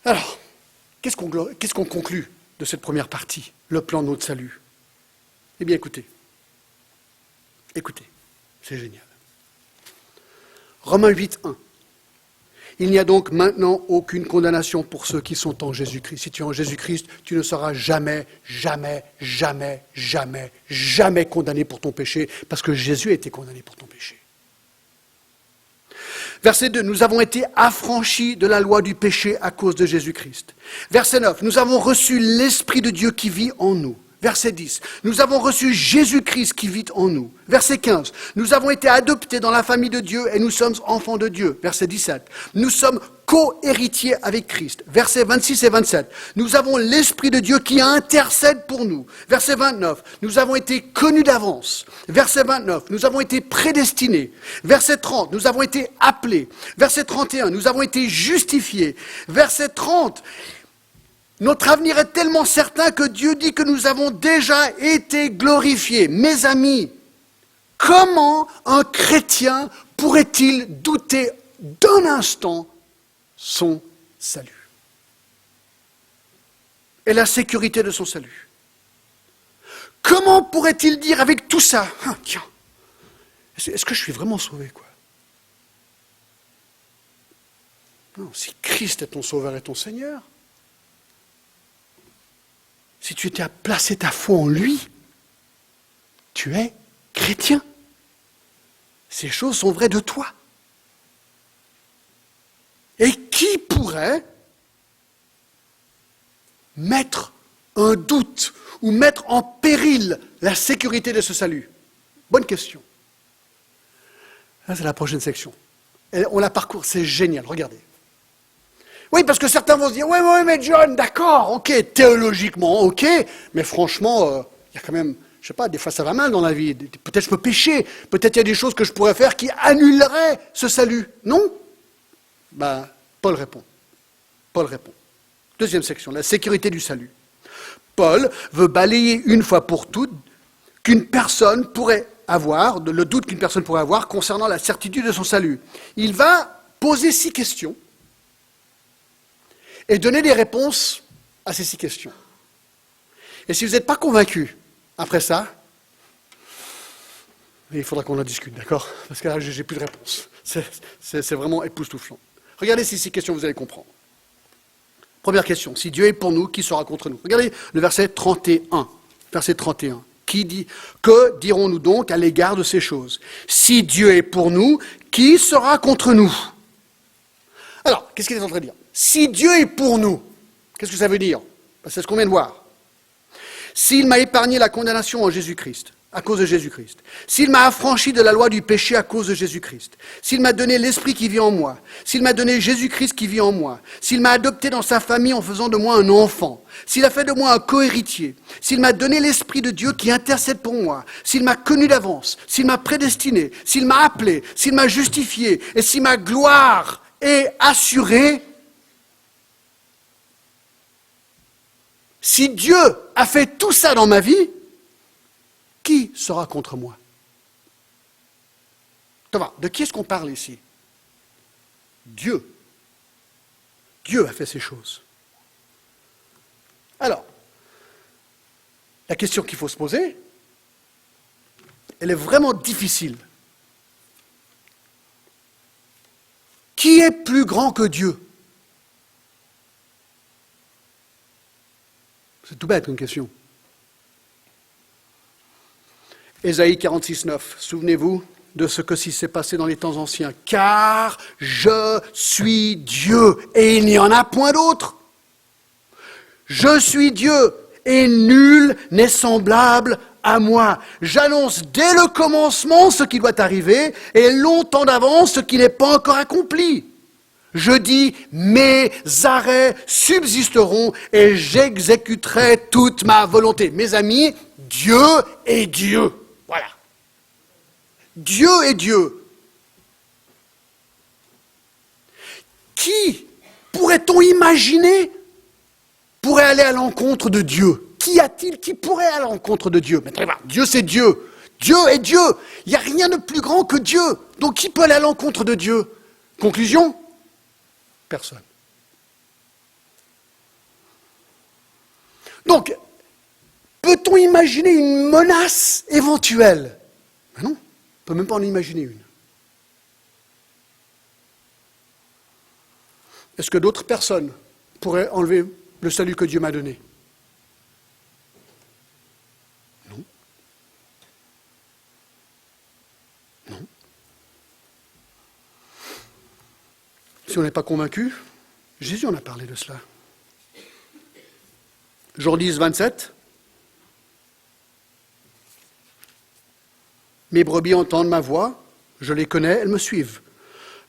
Alors, qu'est-ce qu'on conclut de cette première partie, le plan de notre salut? Eh bien, écoutez, c'est génial. Romains 8,1. Il n'y a donc maintenant aucune condamnation pour ceux qui sont en Jésus-Christ. Si tu es en Jésus-Christ, tu ne seras jamais, jamais, jamais, jamais, jamais condamné pour ton péché, parce que Jésus a été condamné pour ton péché. Verset 2, nous avons été affranchis de la loi du péché à cause de Jésus-Christ. Verset 9, nous avons reçu l'Esprit de Dieu qui vit en nous. Verset 10, nous avons reçu Jésus-Christ qui vit en nous. Verset 15, nous avons été adoptés dans la famille de Dieu et nous sommes enfants de Dieu. Verset 17, nous sommes co-héritiers avec Christ. Versets 26 et 27, nous avons l'Esprit de Dieu qui intercède pour nous. Verset 29, nous avons été connus d'avance. Verset 29, nous avons été prédestinés. Verset 30, nous avons été appelés. Verset 31, nous avons été justifiés. Verset 30, notre avenir est tellement certain que Dieu dit que nous avons déjà été glorifiés. Mes amis, comment un chrétien pourrait-il douter d'un instant son salut et la sécurité de son salut? Comment pourrait-il dire avec tout ça, tiens, est-ce que je suis vraiment sauvé, quoi? Non, si Christ est ton sauveur et ton Seigneur, si tu étais à placer ta foi en lui, tu es chrétien. Ces choses sont vraies de toi. Et qui pourrait mettre un doute ou mettre en péril la sécurité de ce salut? Bonne question. Là, c'est la prochaine section. Et on la parcourt, c'est génial, regardez. Oui, parce que certains vont se dire, oui, mais John, d'accord, ok, théologiquement, ok, mais franchement, il y a quand même, je sais pas, des fois ça va mal dans la vie, peut-être je peux pécher, peut-être il y a des choses que je pourrais faire qui annuleraient ce salut. Non? Paul répond. Deuxième section, la sécurité du salut. Paul veut balayer une fois pour toutes qu'une personne pourrait avoir, le doute qu'une personne pourrait avoir concernant la certitude de son salut. Il va poser 6 questions et donner des réponses à ces 6 questions. Et si vous n'êtes pas convaincu après ça, il faudra qu'on en discute, d'accord? Parce que là, j'ai plus de réponse. C'est vraiment époustouflant. Regardez ces 6 questions, vous allez comprendre. Première question, si Dieu est pour nous, qui sera contre nous? Regardez le verset 31. Verset 31. Qui dit, que dirons-nous donc à l'égard de ces choses? Si Dieu est pour nous, qui sera contre nous? Alors, qu'est-ce qu'il est en train de dire? Si Dieu est pour nous, qu'est-ce que ça veut dire? C'est ce qu'on vient de voir. S'il m'a épargné la condamnation en Jésus-Christ, à cause de Jésus-Christ, s'il m'a affranchi de la loi du péché à cause de Jésus-Christ, s'il m'a donné l'Esprit qui vit en moi, s'il m'a donné Jésus-Christ qui vit en moi, s'il m'a adopté dans sa famille en faisant de moi un enfant, s'il a fait de moi un co-héritier, s'il m'a donné l'Esprit de Dieu qui intercède pour moi, s'il m'a connu d'avance, s'il m'a prédestiné, s'il m'a appelé, s'il m'a justifié, et si ma gloire est assurée, si Dieu a fait tout ça dans ma vie, qui sera contre moi? De qui est-ce qu'on parle ici? Dieu. Dieu a fait ces choses. Alors, la question qu'il faut se poser, elle est vraiment difficile. Qui est plus grand que Dieu? C'est tout bête comme question. Ésaïe 46, 9. Souvenez-vous de ce que s'est passé dans les temps anciens. Car je suis Dieu et il n'y en a point d'autre. Je suis Dieu et nul n'est semblable à moi. J'annonce dès le commencement ce qui doit arriver et longtemps d'avance ce qui n'est pas encore accompli. Je dis, mes arrêts subsisteront et j'exécuterai toute ma volonté. Mes amis, Dieu est Dieu. Voilà. Dieu est Dieu. Qui pourrait-on imaginer pourrait aller à l'encontre de Dieu? Qu'y a-t-il qui pourrait aller à l'encontre de Dieu? Mais Dieu c'est Dieu. Dieu est Dieu. Il n'y a rien de plus grand que Dieu. Donc qui peut aller à l'encontre de Dieu? Conclusion? Personne. Donc, peut-on imaginer une menace éventuelle? Ben non, on ne peut même pas en imaginer une. Est-ce que d'autres personnes pourraient enlever le salut que Dieu m'a donné? Non. Non. Si on n'est pas convaincu, Jésus en a parlé de cela. Jean 10, 27. Mes brebis entendent ma voix, je les connais, elles me suivent.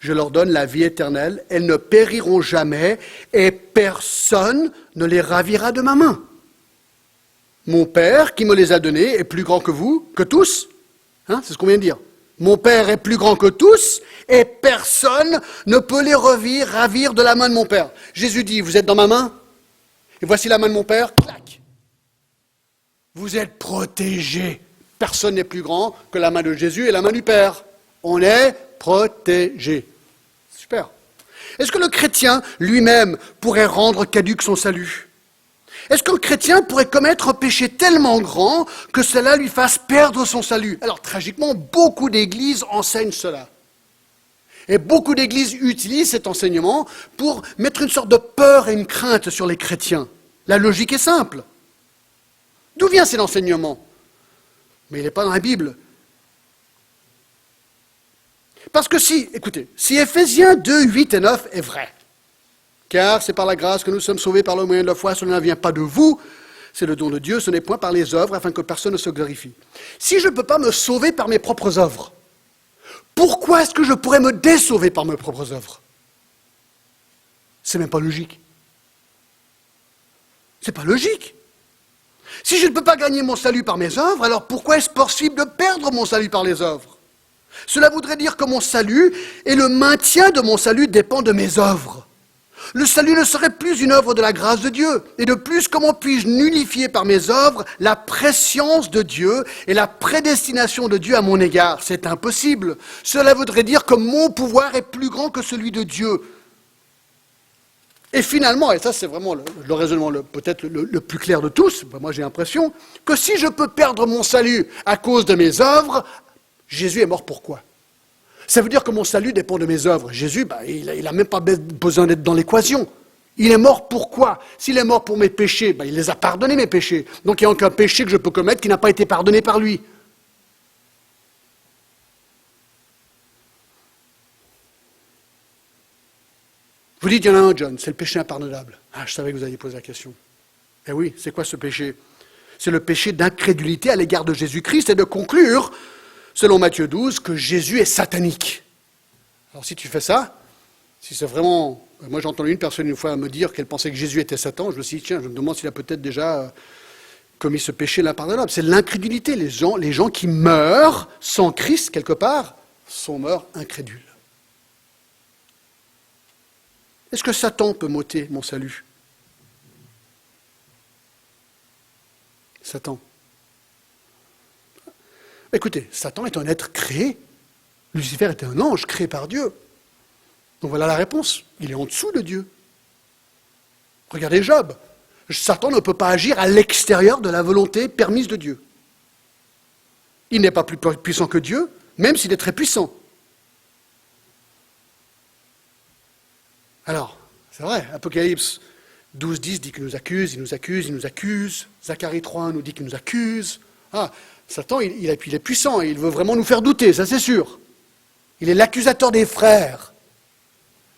Je leur donne la vie éternelle, elles ne périront jamais et personne ne les ravira de ma main. Mon Père qui me les a donnés est plus grand que vous, que tous. C'est ce qu'on vient de dire. Mon Père est plus grand que tous et personne ne peut les ravir de la main de mon Père. Jésus dit, vous êtes dans ma main et voici la main de mon Père, clac. Vous êtes protégés. Personne n'est plus grand que la main de Jésus et la main du Père. On est protégés. Super. Est-ce que le chrétien lui-même pourrait rendre caduc son salut? Est-ce que le chrétien pourrait commettre un péché tellement grand que cela lui fasse perdre son salut? Alors, tragiquement, beaucoup d'églises enseignent cela. Et beaucoup d'églises utilisent cet enseignement pour mettre une sorte de peur et une crainte sur les chrétiens. La logique est simple. D'où vient cet enseignement? Mais il n'est pas dans la Bible. Parce que si Éphésiens 2, 8 et 9 est vrai, car c'est par la grâce que nous sommes sauvés par le moyen de la foi, cela ne vient pas de vous, c'est le don de Dieu, ce n'est point par les œuvres, afin que personne ne se glorifie. Si je ne peux pas me sauver par mes propres œuvres, pourquoi est-ce que je pourrais me désauver par mes propres œuvres? C'est même pas logique. C'est pas logique. Si je ne peux pas gagner mon salut par mes œuvres, alors pourquoi est-ce possible de perdre mon salut par les œuvres? Cela voudrait dire que mon salut et le maintien de mon salut dépend de mes œuvres. Le salut ne serait plus une œuvre de la grâce de Dieu. Et de plus, comment puis-je nullifier par mes œuvres la prescience de Dieu et la prédestination de Dieu à mon égard? C'est impossible. Cela voudrait dire que mon pouvoir est plus grand que celui de Dieu. Et finalement, et ça c'est vraiment le raisonnement peut-être le plus clair de tous, moi j'ai l'impression, que si je peux perdre mon salut à cause de mes œuvres, Jésus est mort pourquoi? Ça veut dire que mon salut dépend de mes œuvres. Jésus, il n'a même pas besoin d'être dans l'équation. Il est mort pourquoi? S'il est mort pour mes péchés, il les a pardonnés mes péchés. Donc il n'y a aucun péché que je peux commettre qui n'a pas été pardonné par lui. Vous dites, il y en a un, John, c'est le péché impardonnable. Ah, je savais que vous alliez poser la question. Eh oui, c'est quoi ce péché? C'est le péché d'incrédulité à l'égard de Jésus-Christ et de conclure, selon Matthieu 12, que Jésus est satanique. Alors si tu fais ça, si c'est vraiment... Moi j'ai entendu une personne une fois me dire qu'elle pensait que Jésus était Satan, je me suis dit, tiens, je me demande s'il a peut-être déjà commis ce péché l'impardonnable. C'est l'incrédulité. Les gens qui meurent sans Christ, quelque part, sont morts incrédules. Est-ce que Satan peut m'ôter mon salut? Satan. Écoutez, Satan est un être créé. Lucifer était un ange créé par Dieu. Donc voilà la réponse. Il est en dessous de Dieu. Regardez Job. Satan ne peut pas agir à l'extérieur de la volonté permise de Dieu. Il n'est pas plus puissant que Dieu, même s'il est très puissant. Alors, c'est vrai, Apocalypse 12:10 dit qu'il nous accuse, il nous accuse, il nous accuse. Zacharie 3:1 nous dit qu'il nous accuse. Ah, Satan, il est puissant, il veut vraiment nous faire douter, ça c'est sûr. Il est l'accusateur des frères.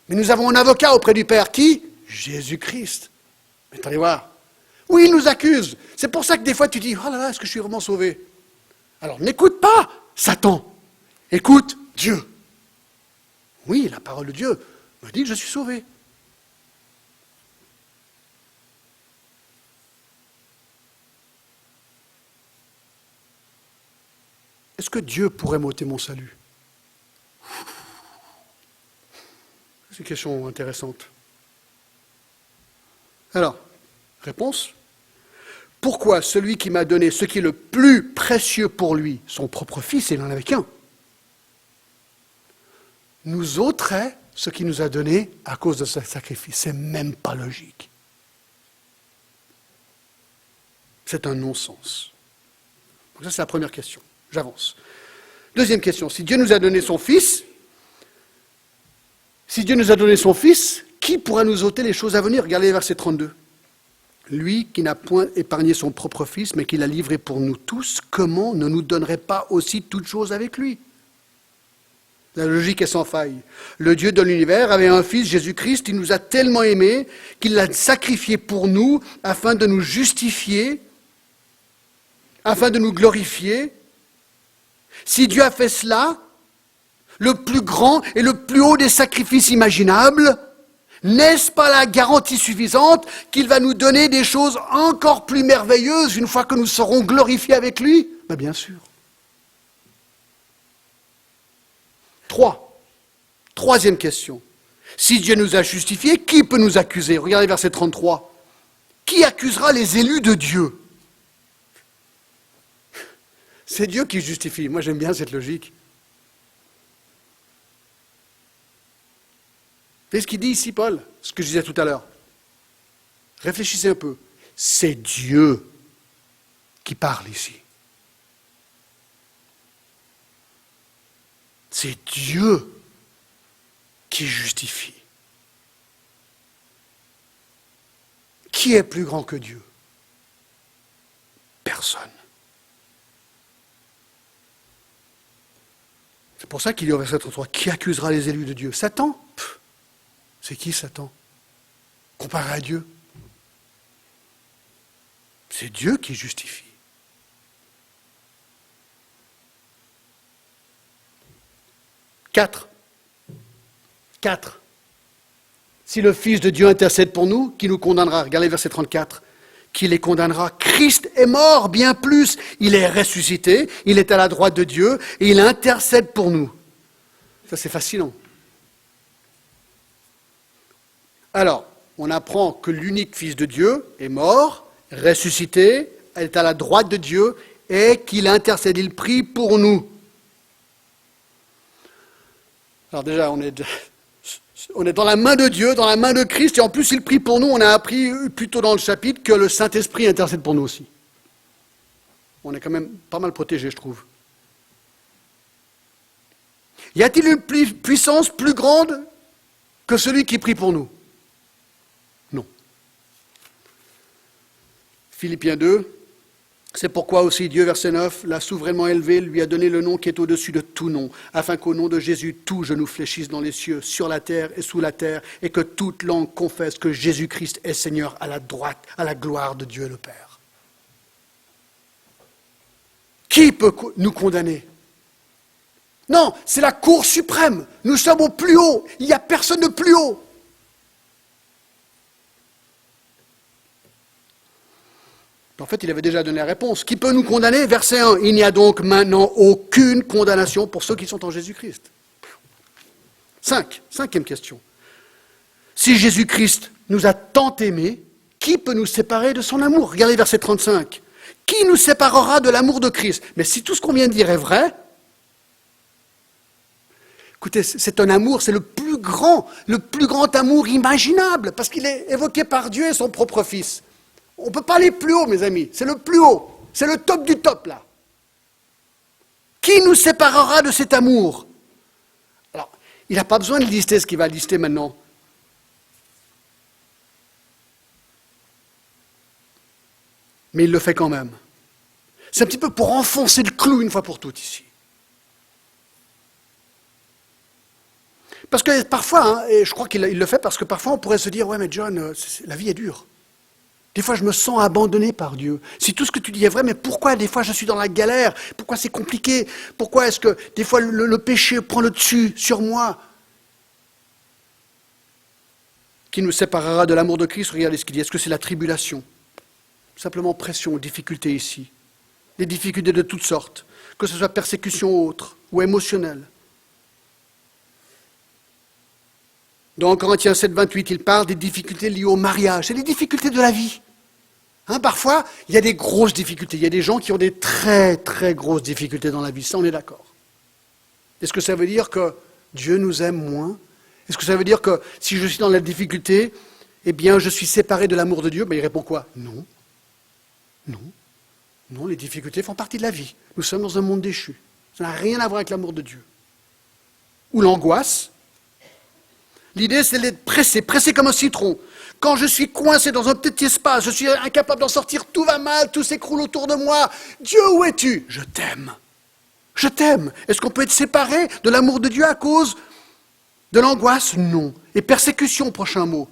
Mais nous avons un avocat auprès du Père, qui? Jésus-Christ. Mais attendez voir. Oui, il nous accuse. C'est pour ça que des fois tu dis, oh là là, est-ce que je suis vraiment sauvé? Alors n'écoute pas Satan, écoute Dieu. Oui, la parole de Dieu me dit que je suis sauvé. Est-ce que Dieu pourrait m'ôter mon salut? C'est une question intéressante. Alors, réponse. Pourquoi celui qui m'a donné ce qui est le plus précieux pour lui, son propre fils, il n'en avait qu'un, nous ôterait ce qu'il nous a donné à cause de ce sacrifice? C'est même pas logique. C'est un non-sens. Donc ça, c'est la première question. J'avance. Deuxième question. Si Dieu nous a donné son Fils, qui pourra nous ôter les choses à venir? Regardez le verset 32. Lui qui n'a point épargné son propre Fils, mais qui l'a livré pour nous tous, comment ne nous donnerait pas aussi toutes choses avec lui? La logique est sans faille. Le Dieu de l'univers avait un Fils, Jésus-Christ, il nous a tellement aimés qu'il l'a sacrifié pour nous afin de nous justifier, afin de nous glorifier. Si Dieu a fait cela, le plus grand et le plus haut des sacrifices imaginables, n'est-ce pas la garantie suffisante qu'il va nous donner des choses encore plus merveilleuses une fois que nous serons glorifiés avec lui? Ben bien sûr. Troisième question. Si Dieu nous a justifiés, qui peut nous accuser? Regardez verset 33. Qui accusera les élus de Dieu? C'est Dieu qui justifie. Moi, j'aime bien cette logique. Vous voyez ce qu'il dit ici, Paul? Ce que je disais tout à l'heure. Réfléchissez un peu. C'est Dieu qui parle ici. C'est Dieu qui justifie. Qui est plus grand que Dieu? Personne. C'est pour ça qu'il dit au verset 33, qui accusera les élus de Dieu? Satan? C'est qui Satan? Comparé à Dieu? C'est Dieu qui justifie. Quatre. Si le Fils de Dieu intercède pour nous, qui nous condamnera? Regardez verset 34. Qui les condamnera? Christ est mort, bien plus. Il est ressuscité, il est à la droite de Dieu, et il intercède pour nous. Ça, c'est fascinant. Alors, on apprend que l'unique Fils de Dieu est mort, ressuscité, est à la droite de Dieu, et qu'il intercède, il prie pour nous. Alors déjà, on est dans la main de Dieu, dans la main de Christ, et en plus il prie pour nous. On a appris plus tôt dans le chapitre que le Saint-Esprit intercède pour nous aussi. On est quand même pas mal protégés, je trouve. Y a-t-il une puissance plus grande que celui qui prie pour nous? Non. Philippiens 2, c'est pourquoi aussi Dieu, verset 9, l'a souverainement élevé, lui a donné le nom qui est au-dessus de tout nom, afin qu'au nom de Jésus, tout genou fléchisse dans les cieux, sur la terre et sous la terre, et que toute langue confesse que Jésus-Christ est Seigneur à la droite, à la gloire de Dieu le Père. Qui peut nous condamner? Non, c'est la Cour suprême. Nous sommes au plus haut. Il n'y a personne de plus haut. En fait, il avait déjà donné la réponse. Qui peut nous condamner? Verset 1. Il n'y a donc maintenant aucune condamnation pour ceux qui sont en Jésus-Christ. 5e question. Si Jésus-Christ nous a tant aimés, qui peut nous séparer de son amour? Regardez verset 35. Qui nous séparera de l'amour de Christ? Mais si tout ce qu'on vient de dire est vrai, écoutez, c'est un amour, c'est le plus grand amour imaginable, parce qu'il est évoqué par Dieu et son propre Fils. On ne peut pas aller plus haut, mes amis, c'est le plus haut, c'est le top du top, là. Qui nous séparera de cet amour? Alors, il n'a pas besoin de lister ce qu'il va lister maintenant. Mais il le fait quand même. C'est un petit peu pour enfoncer le clou une fois pour toutes ici. Parce que parfois, et je crois qu'il le fait parce que parfois on pourrait se dire « Ouais mais John, la vie est dure. Des fois je me sens abandonné par Dieu. Si tout ce que tu dis est vrai, mais pourquoi des fois je suis dans la galère? Pourquoi c'est compliqué? Pourquoi est-ce que des fois le péché prend le dessus sur moi ?» Qui nous séparera de l'amour de Christ? Regardez ce qu'il dit. Est-ce que c'est la tribulation? Simplement pression, difficulté ici. Des difficultés de toutes sortes, que ce soit persécution ou autre, ou émotionnelle. Dans Corinthiens 7, 28, il parle des difficultés liées au mariage. C'est les difficultés de la vie. Parfois, il y a des grosses difficultés. Il y a des gens qui ont des très, très grosses difficultés dans la vie. Ça, on est d'accord. Est-ce que ça veut dire que Dieu nous aime moins? Est-ce que ça veut dire que si je suis dans la difficulté, eh bien, je suis séparé de l'amour de Dieu? Il répond quoi? Non. Non. Non, les difficultés font partie de la vie. Nous sommes dans un monde déchu. Ça n'a rien à voir avec l'amour de Dieu. Ou l'angoisse. L'idée, c'est d'être pressé, pressé comme un citron. Quand je suis coincé dans un petit espace, je suis incapable d'en sortir, tout va mal, tout s'écroule autour de moi. Dieu, où es-tu? Je t'aime. Je t'aime. Est-ce qu'on peut être séparé de l'amour de Dieu à cause de l'angoisse? Non. Et persécution, prochain mot.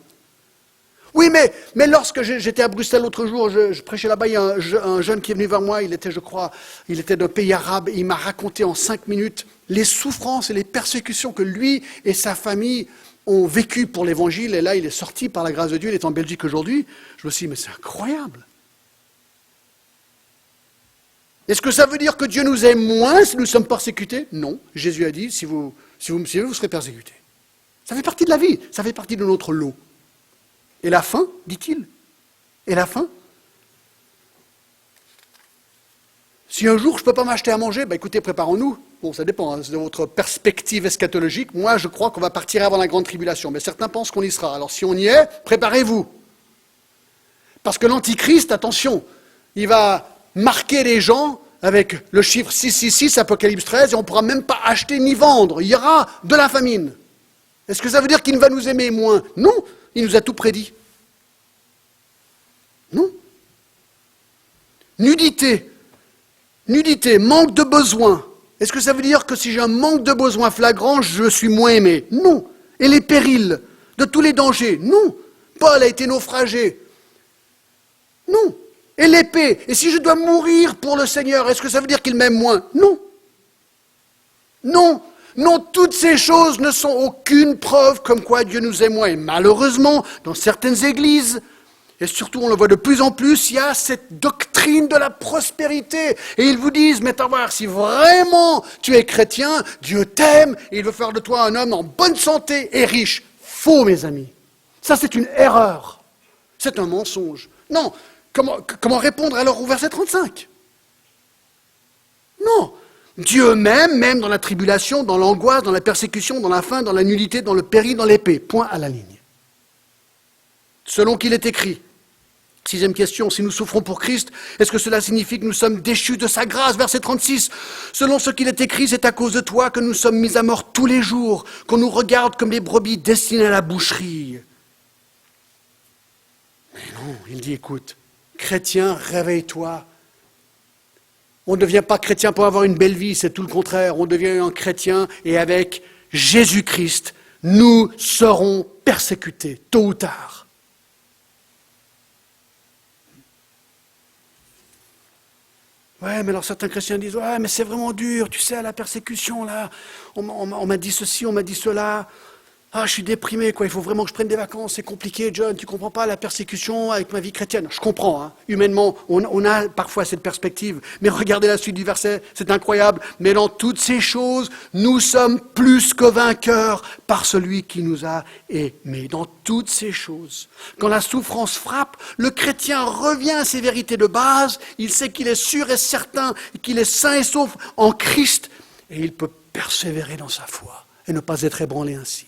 Oui, mais lorsque j'étais à Bruxelles l'autre jour, je prêchais là-bas, il y a un jeune qui est venu vers moi, il était d'un pays arabe, et il m'a raconté en 5 minutes les souffrances et les persécutions que lui et sa famille ont vécues pour l'évangile, et là il est sorti par la grâce de Dieu, il est en Belgique aujourd'hui. Je me suis dit, mais c'est incroyable. Est-ce que ça veut dire que Dieu nous aime moins si nous sommes persécutés? Non. Jésus a dit, si vous me suivez, vous serez persécutés. Ça fait partie de la vie, ça fait partie de notre lot. Et la fin, dit-il? Et la fin? Si un jour je ne peux pas m'acheter à manger, écoutez, préparons-nous. Bon, ça dépend de votre perspective eschatologique. Moi, je crois qu'on va partir avant la grande tribulation, mais certains pensent qu'on y sera. Alors si on y est, préparez-vous. Parce que l'Antichrist, attention, il va marquer les gens avec le chiffre 666, Apocalypse 13, et on ne pourra même pas acheter ni vendre. Il y aura de la famine. Est-ce que ça veut dire qu'il va nous aimer moins? Non. Il nous a tout prédit. Non. Nudité, manque de besoin. Est-ce que ça veut dire que si j'ai un manque de besoin flagrant, je suis moins aimé? Non. Et les périls, de tous les dangers? Non. Paul a été naufragé. Non. Et l'épée? Et si je dois mourir pour le Seigneur, est-ce que ça veut dire qu'il m'aime moins? Non. Non. Non, toutes ces choses ne sont aucune preuve comme quoi Dieu nous aime moins. Et malheureusement, dans certaines églises, et surtout on le voit de plus en plus, il y a cette doctrine de la prospérité. Et ils vous disent, mais t'as voir, si vraiment tu es chrétien, Dieu t'aime, et il veut faire de toi un homme en bonne santé et riche. Faux, mes amis. Ça, c'est une erreur. C'est un mensonge. Non. Comment répondre alors au verset 35? Non. Dieu m'aime, même dans la tribulation, dans l'angoisse, dans la persécution, dans la faim, dans la nullité, dans le péril, dans l'épée. Point à la ligne. Selon qu'il est écrit. 6e question, si nous souffrons pour Christ, est-ce que cela signifie que nous sommes déchus de sa grâce? Verset 36. Selon ce qu'il est écrit, c'est à cause de toi que nous sommes mis à mort tous les jours, qu'on nous regarde comme des brebis destinées à la boucherie. Mais non, il dit, écoute, chrétien, réveille-toi. On ne devient pas chrétien pour avoir une belle vie, c'est tout le contraire. On devient un chrétien et avec Jésus-Christ, nous serons persécutés, tôt ou tard. Ouais, mais alors certains chrétiens disent, ouais, mais c'est vraiment dur, tu sais, la persécution, là, on m'a dit ceci, on m'a dit cela. Ah, je suis déprimé, quoi. Il faut vraiment que je prenne des vacances. C'est compliqué, John. Tu comprends pas la persécution avec ma vie chrétienne. Je comprends, hein. Humainement, on a parfois cette perspective. Mais regardez la suite du verset, c'est incroyable. Mais dans toutes ces choses, nous sommes plus que vainqueurs par celui qui nous a aimés. Dans toutes ces choses. Quand la souffrance frappe, le chrétien revient à ses vérités de base. Il sait qu'il est sûr et certain qu'il est sain et sauf en Christ. Et il peut persévérer dans sa foi et ne pas être ébranlé ainsi.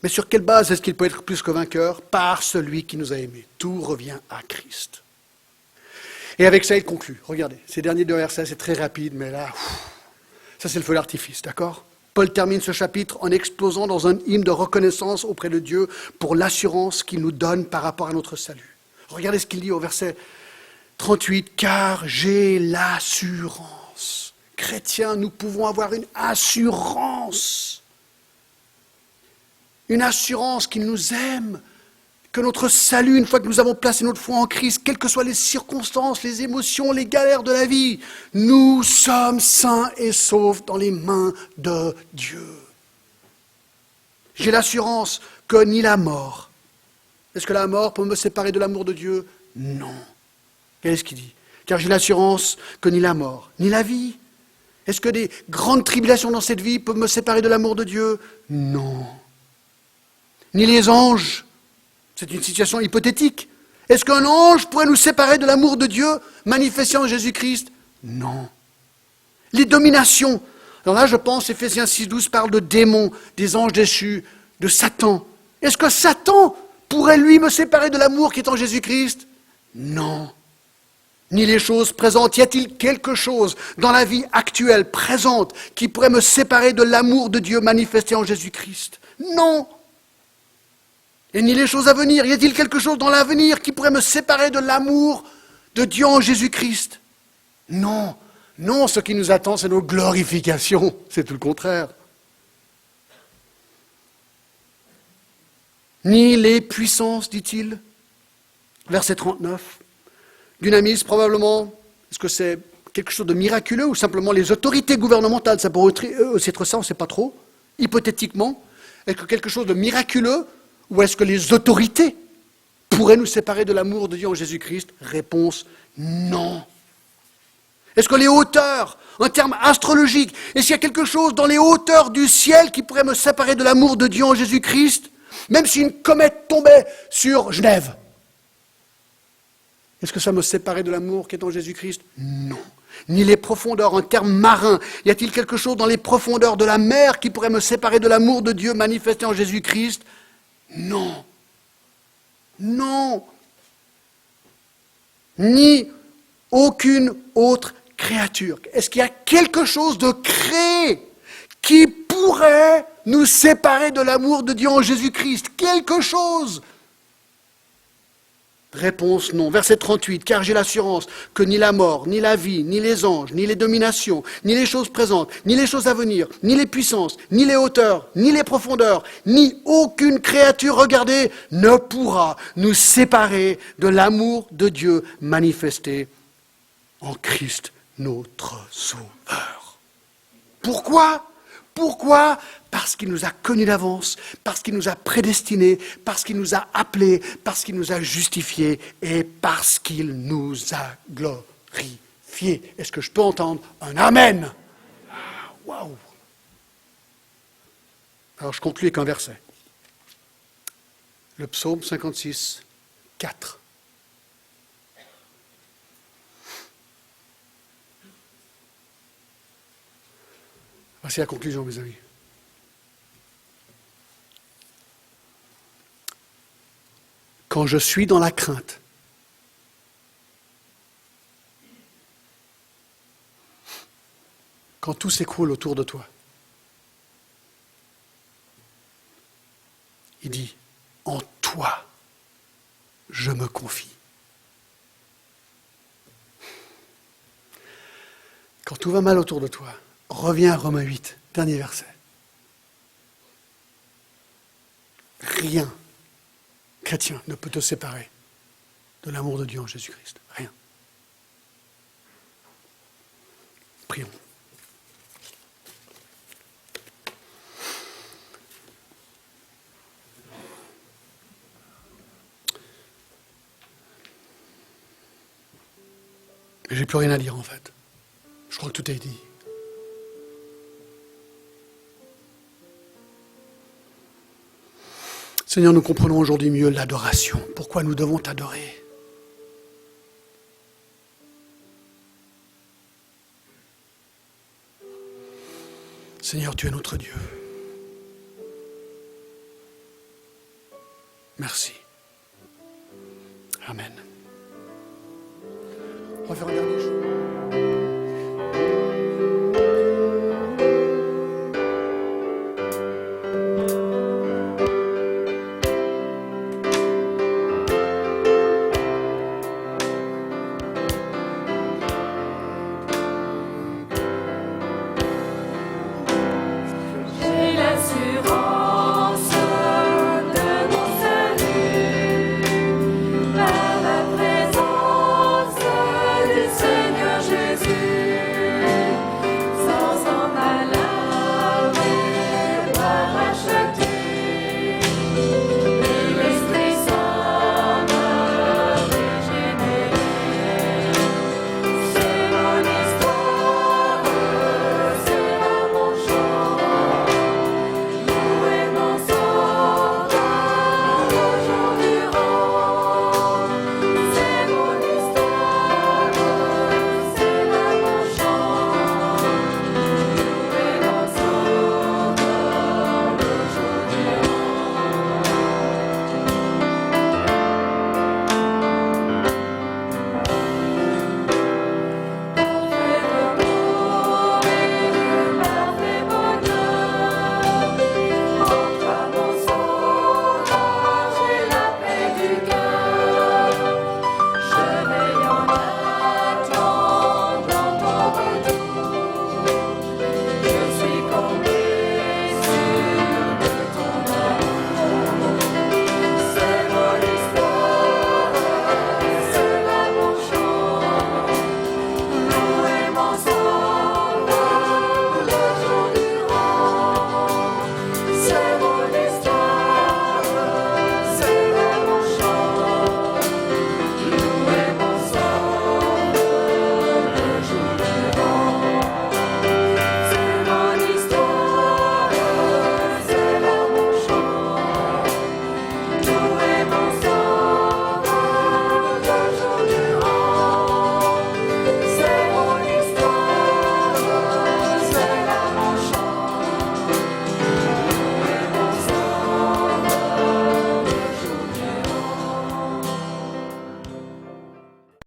Mais sur quelle base est-ce qu'il peut être plus que vainqueur? Par celui qui nous a aimés. Tout revient à Christ. Et avec ça, il conclut. Regardez, ces derniers 2 versets, c'est très rapide, mais là, ça c'est le feu d'artifice, d'accord? Paul termine ce chapitre en explosant dans un hymne de reconnaissance auprès de Dieu pour l'assurance qu'il nous donne par rapport à notre salut. Regardez ce qu'il dit au verset 38, car j'ai l'assurance. Chrétiens, nous pouvons avoir une assurance qu'il nous aime, que notre salut, une fois que nous avons placé notre foi en Christ, quelles que soient les circonstances, les émotions, les galères de la vie, nous sommes sains et saufs dans les mains de Dieu. J'ai l'assurance que ni la mort. Est-ce que la mort peut me séparer de l'amour de Dieu? Non. Qu'est-ce qu'il dit? Car j'ai l'assurance que ni la mort, ni la vie. Est-ce que des grandes tribulations dans cette vie peuvent me séparer de l'amour de Dieu? Non. Ni les anges. C'est une situation hypothétique. Est-ce qu'un ange pourrait nous séparer de l'amour de Dieu manifesté en Jésus-Christ? Non. Les dominations. Alors là, je pense, Éphésiens 6,12 parle de démons, des anges déchus, de Satan. Est-ce que Satan pourrait, lui, me séparer de l'amour qui est en Jésus-Christ? Non. Ni les choses présentes. Y a-t-il quelque chose dans la vie actuelle, présente, qui pourrait me séparer de l'amour de Dieu manifesté en Jésus-Christ? Non. Et ni les choses à venir. Y a-t-il quelque chose dans l'avenir qui pourrait me séparer de l'amour de Dieu en Jésus-Christ? Non. Non, ce qui nous attend, c'est nos glorifications. C'est tout le contraire. Ni les puissances, dit-il. Verset 39. Dynamisme, probablement. Est-ce que c'est quelque chose de miraculeux ou simplement les autorités gouvernementales? Ça pourrait aussi être ça, on ne sait pas trop. Hypothétiquement, est-ce que quelque chose de miraculeux ou est-ce que les autorités pourraient nous séparer de l'amour de Dieu en Jésus-Christ? Réponse, non. Est-ce que les hauteurs, en termes astrologiques, est-ce qu'il y a quelque chose dans les hauteurs du ciel qui pourrait me séparer de l'amour de Dieu en Jésus-Christ? Même si une comète tombait sur Genève. Est-ce que ça me séparait de l'amour qui est en Jésus-Christ? Non. Ni les profondeurs, en termes marins. Y a-t-il quelque chose dans les profondeurs de la mer qui pourrait me séparer de l'amour de Dieu manifesté en Jésus-Christ? Non. Non. Ni aucune autre créature. Est-ce qu'il y a quelque chose de créé qui pourrait nous séparer de l'amour de Dieu en Jésus-Christ? Quelque chose? Réponse non. Verset 38. Car j'ai l'assurance que ni la mort, ni la vie, ni les anges, ni les dominations, ni les choses présentes, ni les choses à venir, ni les puissances, ni les hauteurs, ni les profondeurs, ni aucune créature, regardez, ne pourra nous séparer de l'amour de Dieu manifesté en Christ notre Sauveur. Pourquoi? Pourquoi? Parce qu'il nous a connus d'avance, parce qu'il nous a prédestinés, parce qu'il nous a appelés, parce qu'il nous a justifiés et parce qu'il nous a glorifiés. Est-ce que je peux entendre un Amen? Waouh! Alors je conclue avec un verset. Le psaume 56, 4. Voici la conclusion, mes amis. Quand je suis dans la crainte, quand tout s'écroule autour de toi, il dit, en toi, je me confie. Quand tout va mal autour de toi, reviens à Romains 8, dernier verset. Rien, chrétien, ne peut te séparer de l'amour de Dieu en Jésus-Christ. Rien. Prions. J'ai plus rien à dire en fait. Je crois que tout est dit. Seigneur, nous comprenons aujourd'hui mieux l'adoration. Pourquoi nous devons t'adorer? Seigneur, tu es notre Dieu. Merci. Amen. On va faire un dernier jour.